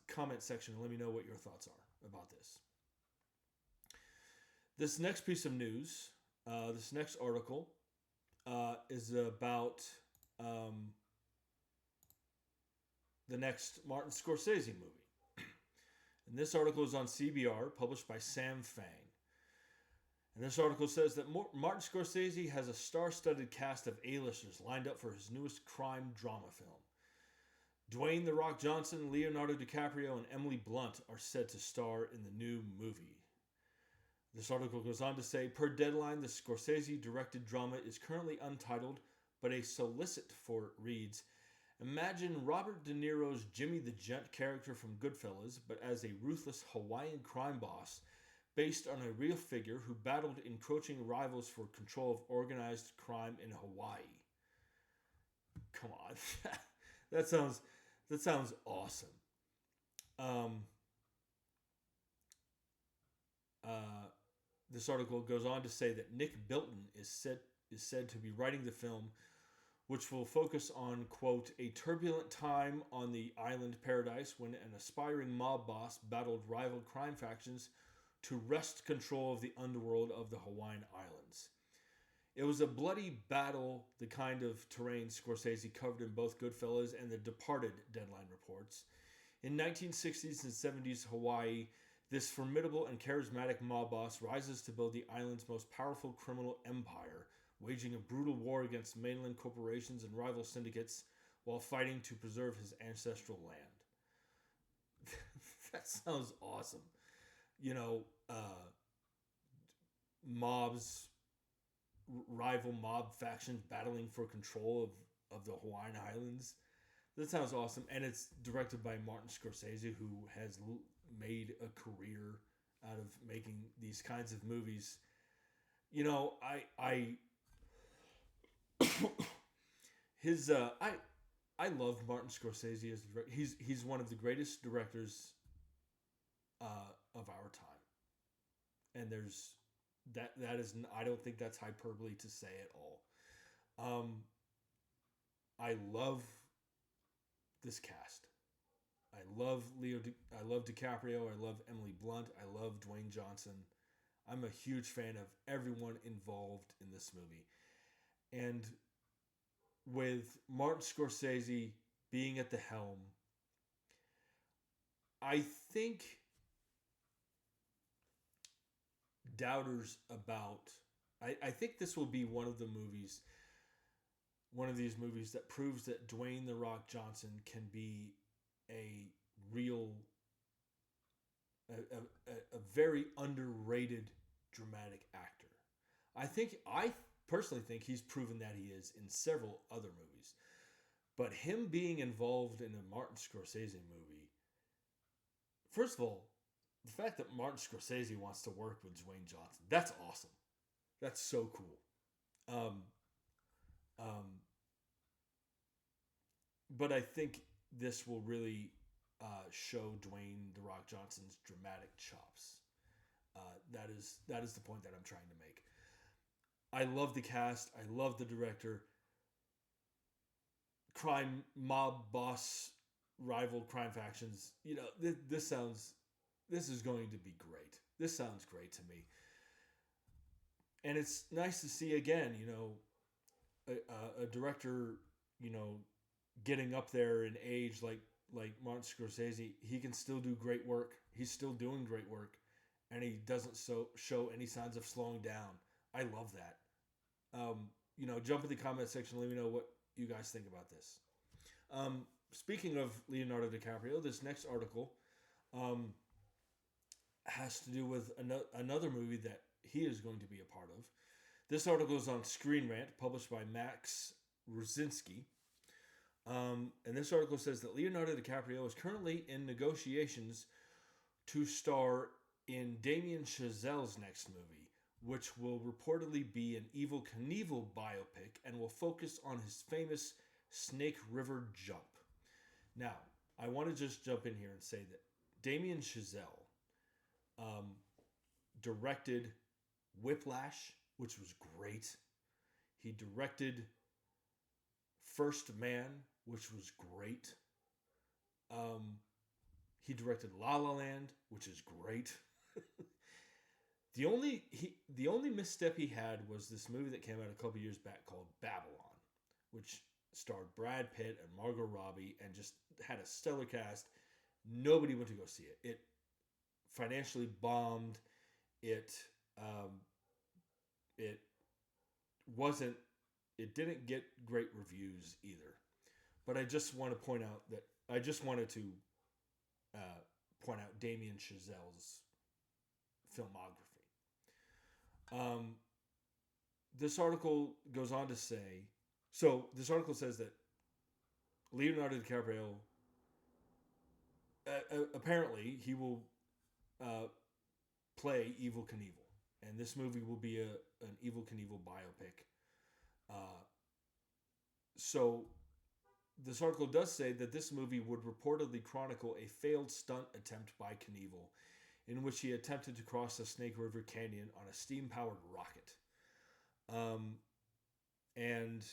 comment section and let me know what your thoughts are about this. This next piece of news, this next article, is about the next Martin Scorsese movie. And this article is on CBR, published by Sam Fang. And this article says that Martin Scorsese has a star-studded cast of A-listers lined up for his newest crime drama film. Dwayne "The Rock" Johnson, Leonardo DiCaprio, and Emily Blunt are said to star in the new movie. This article goes on to say, per Deadline, the Scorsese-directed drama is currently untitled, but a solicit for it reads, imagine Robert De Niro's Jimmy the Gent character from Goodfellas, but as a ruthless Hawaiian crime boss based on a real figure who battled encroaching rivals for control of organized crime in Hawaii. Come on. That sounds awesome. This article goes on to say that Nick Bilton is said to be writing the film, which will focus on, quote, a turbulent time on the island paradise when an aspiring mob boss battled rival crime factions to wrest control of the underworld of the Hawaiian Islands. It was a bloody battle, the kind of terrain Scorsese covered in both Goodfellas and The Departed, Deadline reports. In 1960s and 70s Hawaii, this formidable and charismatic mob boss rises to build the island's most powerful criminal empire, waging a brutal war against mainland corporations and rival syndicates while fighting to preserve his ancestral land. That sounds awesome. You know, rival mob factions battling for control of the Hawaiian Islands. That sounds awesome. And it's directed by Martin Scorsese, who has made a career out of making these kinds of movies. You know, I love Martin Scorsese as director. He's one of the greatest directors of our time, and there's that is, I don't think that's hyperbole to say at all. I love this cast. I love I love DiCaprio. I love Emily Blunt. I love Dwayne Johnson. I'm a huge fan of everyone involved in this movie. And with Martin Scorsese being at the helm, I think doubters about... I think this will be one of these movies that proves that Dwayne "The Rock" Johnson can be a very underrated dramatic actor. I personally think he's proven that he is in several other movies. But him being involved in a Martin Scorsese movie, first of all, the fact that Martin Scorsese wants to work with Dwayne Johnson, that's awesome. That's so cool. but I think this will really show Dwayne The Rock Johnson's dramatic chops. That is the point that I'm trying to make. I love the cast. I love the director. Crime mob boss rival crime factions. This is going to be great. This sounds great to me, and it's nice to see again. A director. Getting up there in age like Martin Scorsese, he can still do great work. He's still doing great work, and he doesn't show any signs of slowing down. I love that. Jump in the comment section. Let me know what you guys think about this. Speaking of Leonardo DiCaprio, this next article has to do with another movie that he is going to be a part of. This article is on Screen Rant, published by Max Ruzinski. And this article says that Leonardo DiCaprio is currently in negotiations to star in Damien Chazelle's next movie, which will reportedly be an Evel Knievel biopic and will focus on his famous Snake River jump. Now, I want to just jump in here and say that Damien Chazelle directed Whiplash, which was great. He directed First Man, which was great. He directed La La Land, which is great. The only misstep he had was this movie that came out a couple years back called Babylon, which starred Brad Pitt and Margot Robbie and just had a stellar cast. Nobody went to go see it. It financially bombed. It didn't get great reviews either. But I just want to point out that I just wanted to point out Damien Chazelle's filmography. This article goes on to say, this article says that Leonardo DiCaprio, apparently he will play Evel Knievel, and this movie will be an Evel Knievel biopic. So this article does say that this movie would reportedly chronicle a failed stunt attempt by Knievel, in which he attempted to cross the Snake River Canyon on a steam-powered rocket. And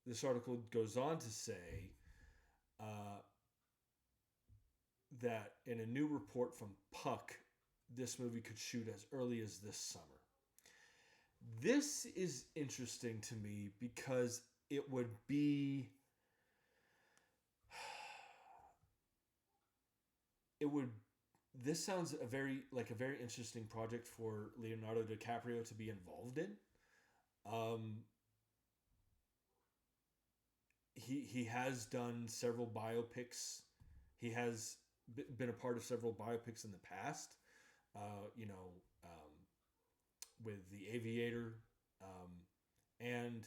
this article goes on to say that in a new report from Puck, this movie could shoot as early as this summer. This is interesting to me because it would be... This sounds a very interesting project for Leonardo DiCaprio to be involved in. He has done several biopics. He has been a part of several biopics in the past. With The Aviator, and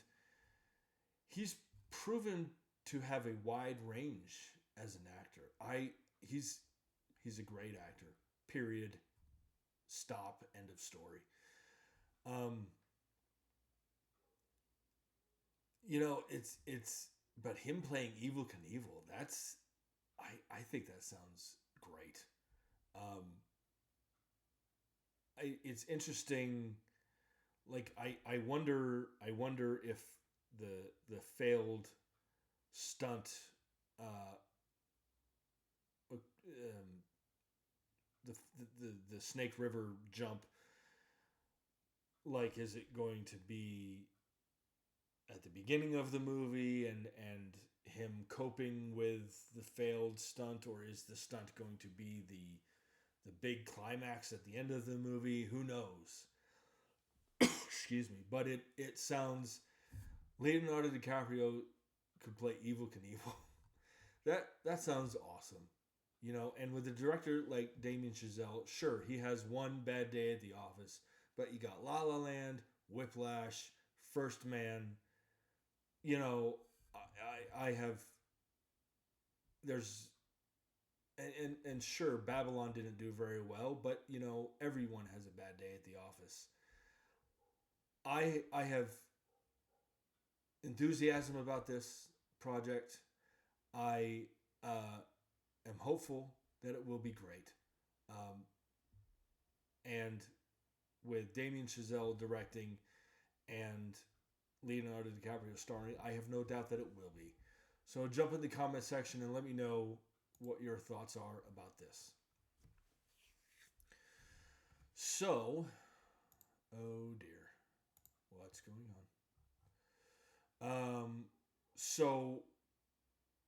he's proven to have a wide range as an actor. He's a great actor. Period. Stop. End of story. But him playing Evel Knievel, I think that sounds great. It's interesting. Like I wonder if the failed stunt, the Snake River jump, like, is it going to be at the beginning of the movie and him coping with the failed stunt, or is the stunt going to be the big climax at the end of the movie? Who knows? Excuse me. But it sounds... Leonardo DiCaprio could play Evel Knievel. That sounds awesome. And with a director like Damien Chazelle, sure, he has one bad day at the office, but you got La La Land, Whiplash, First Man. I have... There's... And sure, Babylon didn't do very well, but, everyone has a bad day at the office. I have enthusiasm about this project. I am hopeful that it will be great. Um, and with Damien Chazelle directing and Leonardo DiCaprio starring, I have no doubt that it will be. So jump in the comment section and let me know what your thoughts are about this. So, oh dear, what's going on? So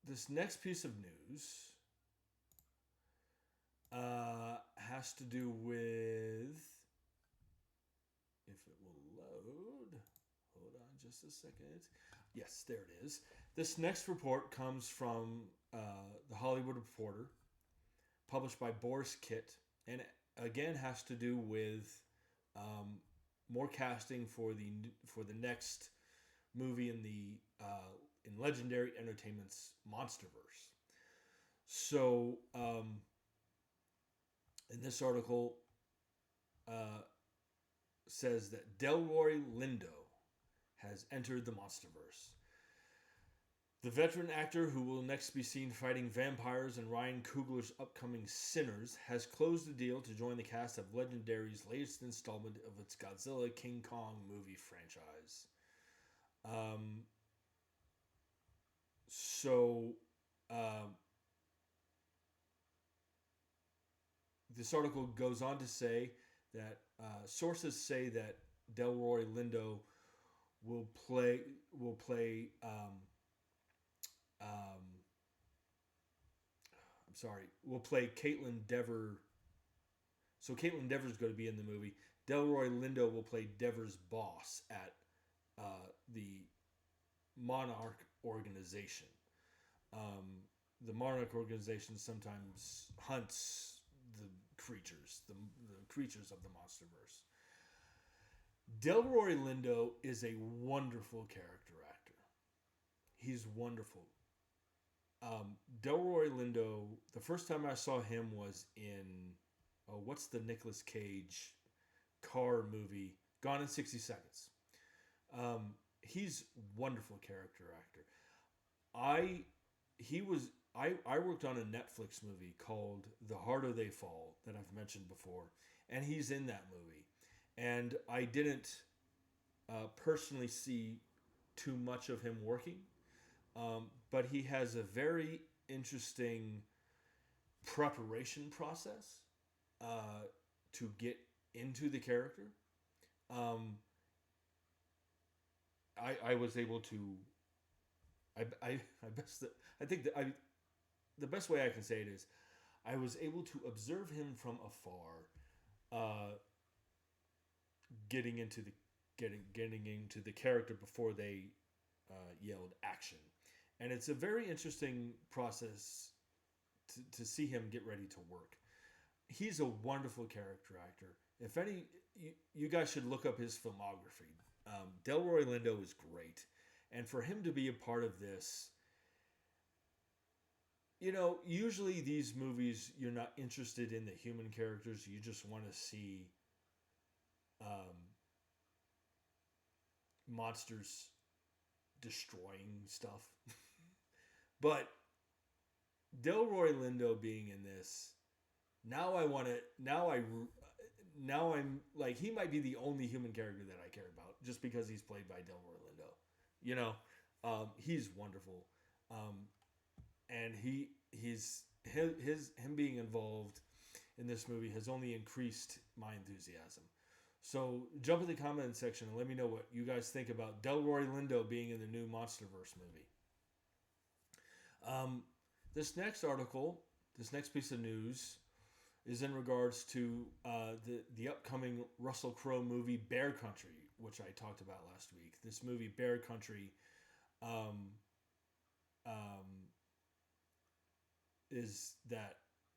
this next piece of news has to do with, if it will load. Hold on just a second. Yes, there it is. This next report comes from the Hollywood Reporter, published by Boris Kitt, and again has to do with more casting for the next movie in Legendary Entertainment's MonsterVerse. So in this article says that Delroy Lindo has entered the MonsterVerse. The veteran actor who will next be seen fighting vampires in Ryan Coogler's upcoming Sinners has closed the deal to join the cast of Legendary's latest installment of its Godzilla King Kong movie franchise. This article goes on to say that sources say that Delroy Lindo will play will play Caitlin Dever. So Caitlin Dever is going to be in the movie. Delroy Lindo will play Dever's boss at the Monarch organization. The Monarch organization sometimes hunts the creatures of the MonsterVerse. Delroy Lindo is a wonderful character actor. He's wonderful. Delroy Lindo, the first time I saw him was in, what's the Nicolas Cage car movie? Gone in 60 Seconds. He's wonderful character actor. I worked on a Netflix movie called The Harder They Fall that I've mentioned before, and he's in that movie. And I didn't personally see too much of him working, but he has a very interesting preparation process to get into the character. I was able to. The best way I can say it is, I was able to observe him from afar, getting into the character before they yelled action, and it's a very interesting process to see him get ready to work. He's a wonderful character actor. If any, you guys should look up his filmography. Delroy Lindo is great, and for him to be a part of this. Usually these movies, you're not interested in the human characters. You just want to see monsters destroying stuff. But Delroy Lindo being in this, now I'm like, he might be the only human character that I care about just because he's played by Delroy Lindo. He's wonderful. And him being involved in this movie has only increased my enthusiasm. So jump in the comment section and let me know what you guys think about Delroy Lindo being in the new MonsterVerse movie. This next piece of news is in regards to the upcoming Russell Crowe movie Bear Country, which I talked about last week. This movie Bear Country is that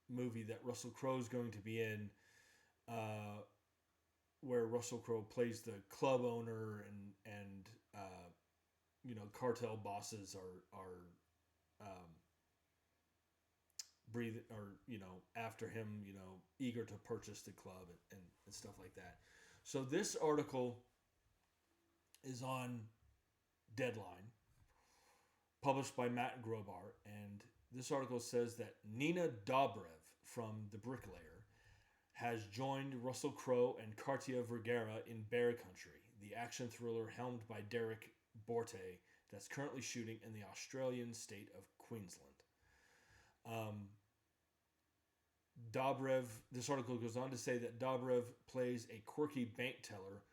movie that Russell Crowe is going to be in, where Russell Crowe plays the club owner and cartel bosses are after him, eager to purchase the club and stuff like that. So this article is on Deadline, published by Matt Grobar. And this article says that Nina Dobrev from The Bricklayer has joined Russell Crowe and Cartia Vergara in Bear Country, the action thriller helmed by Derek Borte that's currently shooting in the Australian state of Queensland. Dobrev, this article goes on to say that Dobrev plays a quirky bank teller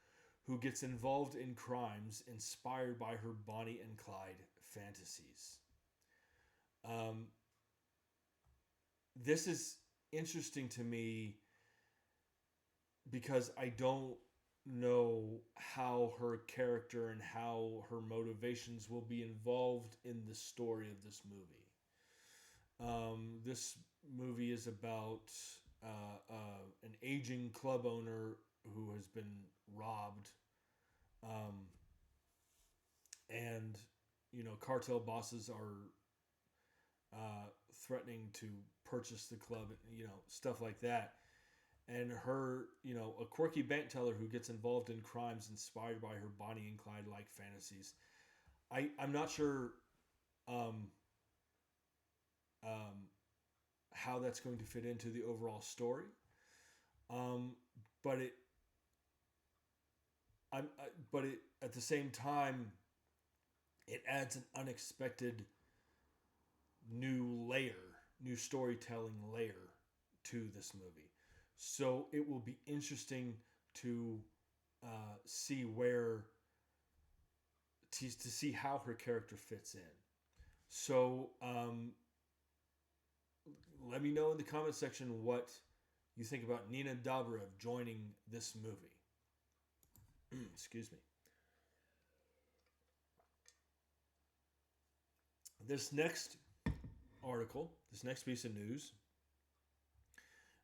who gets involved in crimes inspired by her Bonnie and Clyde fantasies. This is interesting to me because I don't know how her character and how her motivations will be involved in the story of this movie. This movie is about an aging club owner who has been robbed, and cartel bosses are threatening to purchase the club, stuff like that. And her, a quirky bank teller who gets involved in crimes inspired by her Bonnie and Clyde like fantasies. I'm not sure how that's going to fit into the overall story, but it at the same time, it adds an unexpected new storytelling layer to this movie. So it will be interesting to see to see how her character fits in. So let me know in the comment section what you think about Nina Dobrev joining this movie. Excuse me. This next article, this next piece of news,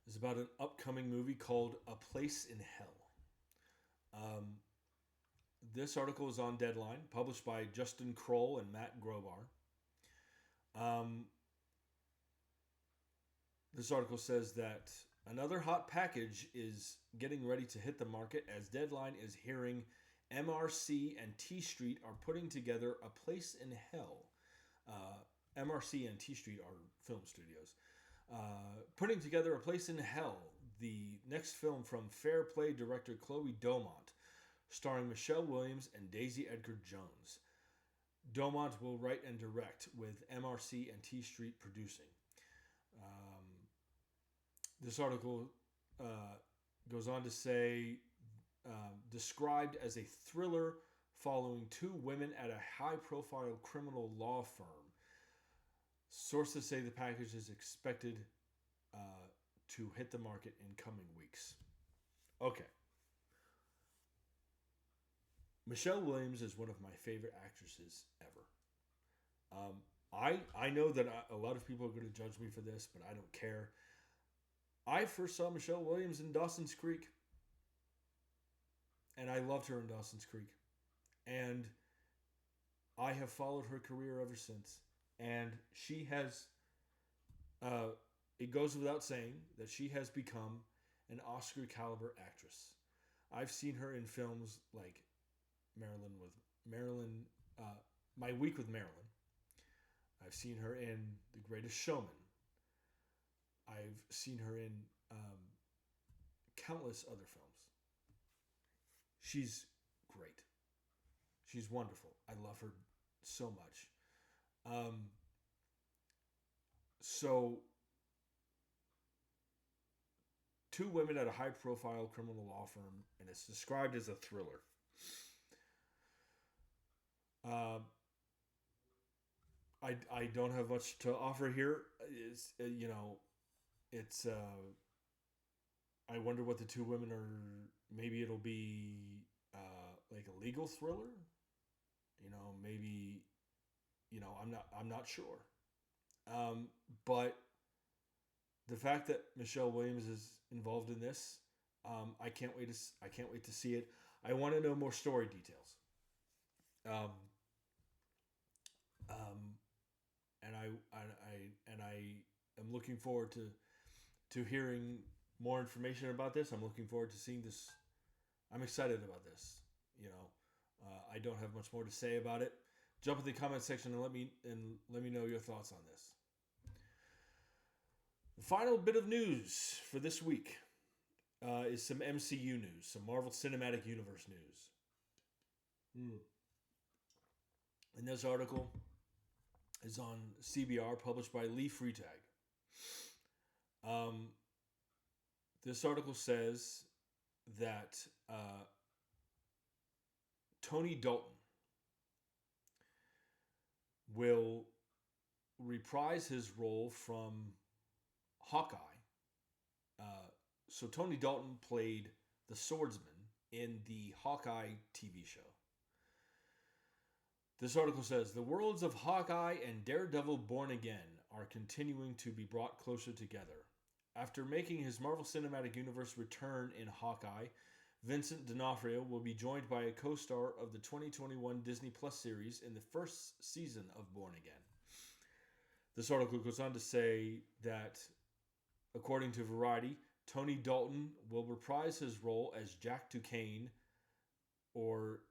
is about an upcoming movie called A Place in Hell. This article is on Deadline, published by Justin Kroll and Matt Grobar. This article says that another hot package is getting ready to hit the market as Deadline is hearing MRC and T Street are putting together A Place in Hell. MRC and T Street are film studios. Putting together A Place in Hell, the next film from Fair Play director Chloe Domont, starring Michelle Williams and Daisy Edgar Jones. Domont will write and direct, with MRC and T Street producing. This article goes on to say, described as a thriller following two women at a high-profile criminal law firm. Sources say the package is expected to hit the market in coming weeks. Okay. Michelle Williams is one of my favorite actresses ever. I know that a lot of people are going to judge me for this, but I don't care. I first saw Michelle Williams in Dawson's Creek, and I loved her in Dawson's Creek. And I have followed her career ever since. And she has, it goes without saying that she has become an Oscar caliber actress. I've seen her in films like My Week with Marilyn. I've seen her in The Greatest Showman. I've seen her in countless other films. She's great. She's wonderful. I love her so much. So, two women at a high-profile criminal law firm, and it's described as a thriller. I don't have much to offer here. It's I wonder what the two women are. Maybe it'll be like a legal thriller. Maybe. I'm not sure. But the fact that Michelle Williams is involved in this, I can't wait to see it. I want to know more story details. And I am looking forward to hearing more information about this. I'm looking forward to seeing this. I'm excited about this. I don't have much more to say about it. jump in the comment section and let me know your thoughts on this. The final bit of news for this week is some MCU news, some Marvel Cinematic Universe news. And this article is on CBR, published by Lee Freitag. This article says that Tony Dalton will reprise his role from Hawkeye. So Tony Dalton played the swordsman in the Hawkeye TV show. This article says, the worlds of Hawkeye and Daredevil Born Again are continuing to be brought closer together. After making his Marvel Cinematic Universe return in Hawkeye, Vincent D'Onofrio will be joined by a co-star of the 2021 Disney Plus series in the first season of Born Again. This article goes on to say that, according to Variety, Tony Dalton will reprise his role as Jack Duquesne, or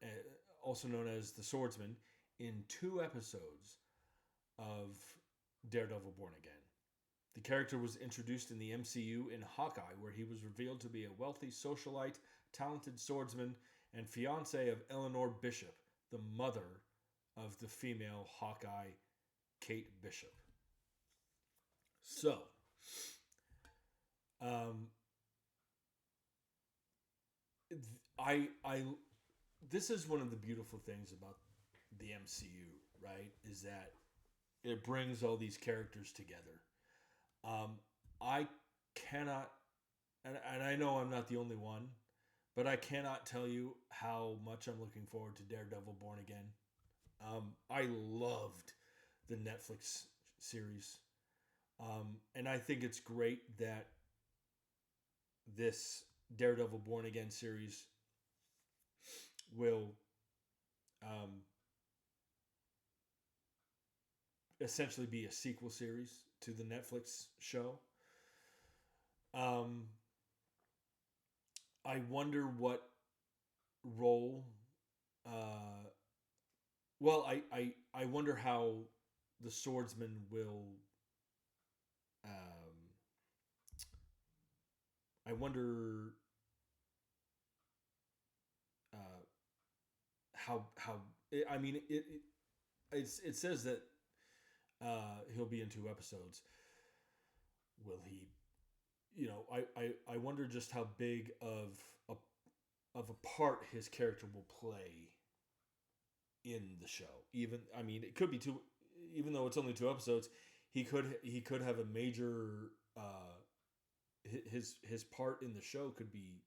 also known as the Swordsman, in 2 episodes of Daredevil Born Again. The character was introduced in the MCU in Hawkeye, where he was revealed to be a wealthy socialite, talented swordsman, and fiancé of Eleanor Bishop, the mother of the female Hawkeye, Kate Bishop. So, this is one of the beautiful things about the MCU, right? Is that it brings all these characters together. I cannot, and I know I'm not the only one, but I cannot tell you how much I'm looking forward to Daredevil Born Again. I loved the Netflix series. And I think it's great that this Daredevil Born Again series will essentially be a sequel series to the Netflix show. I wonder what role. I wonder how the swordsman will. I wonder how. I mean, it says that he'll be in 2 episodes. Will he? You know, I wonder just how big of a part his character will play in the show. Even, I mean, it could be 2, even though it's only 2 episodes. He could have a major his part in the show could be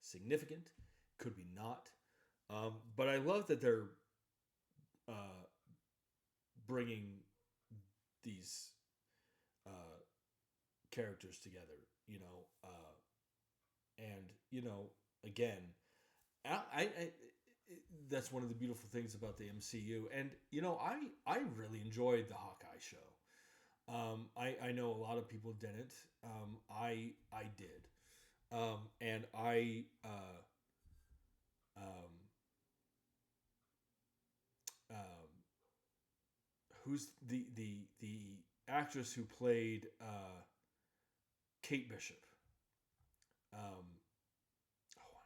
significant, could be not. But I love that they're bringing these characters together, you know, and you know, again, I that's one of the beautiful ththings about the MCU, and you know, I really enjoyed the Hawkeye show. I know a lot of people didn't. I did, and who's the actress who played Kate Bishop? I'm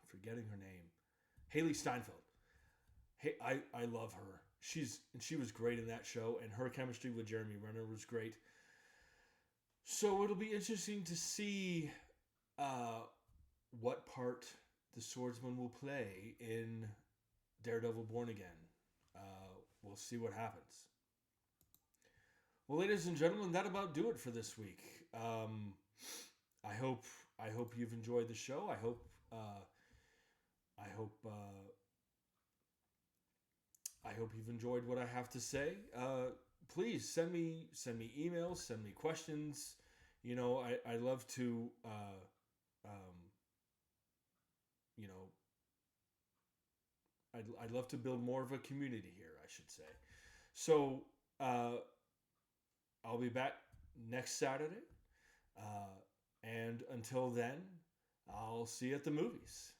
forgetting her name. Haley Steinfeld. Hey, I love her. She was great in that show, and her chemistry with Jeremy Renner was great. So it'll be interesting to see what part the swordsman will play in Daredevil Born Again. We'll see what happens. Well, ladies and gentlemen, that about do it for this week. I hope you've enjoyed the show. I hope you've enjoyed what I have to say. Please send me emails, send me questions. You know, I love to you know, I'd love to build more of a community here, I should say. So I'll be back next Saturday. And until then, I'll see you at the movies.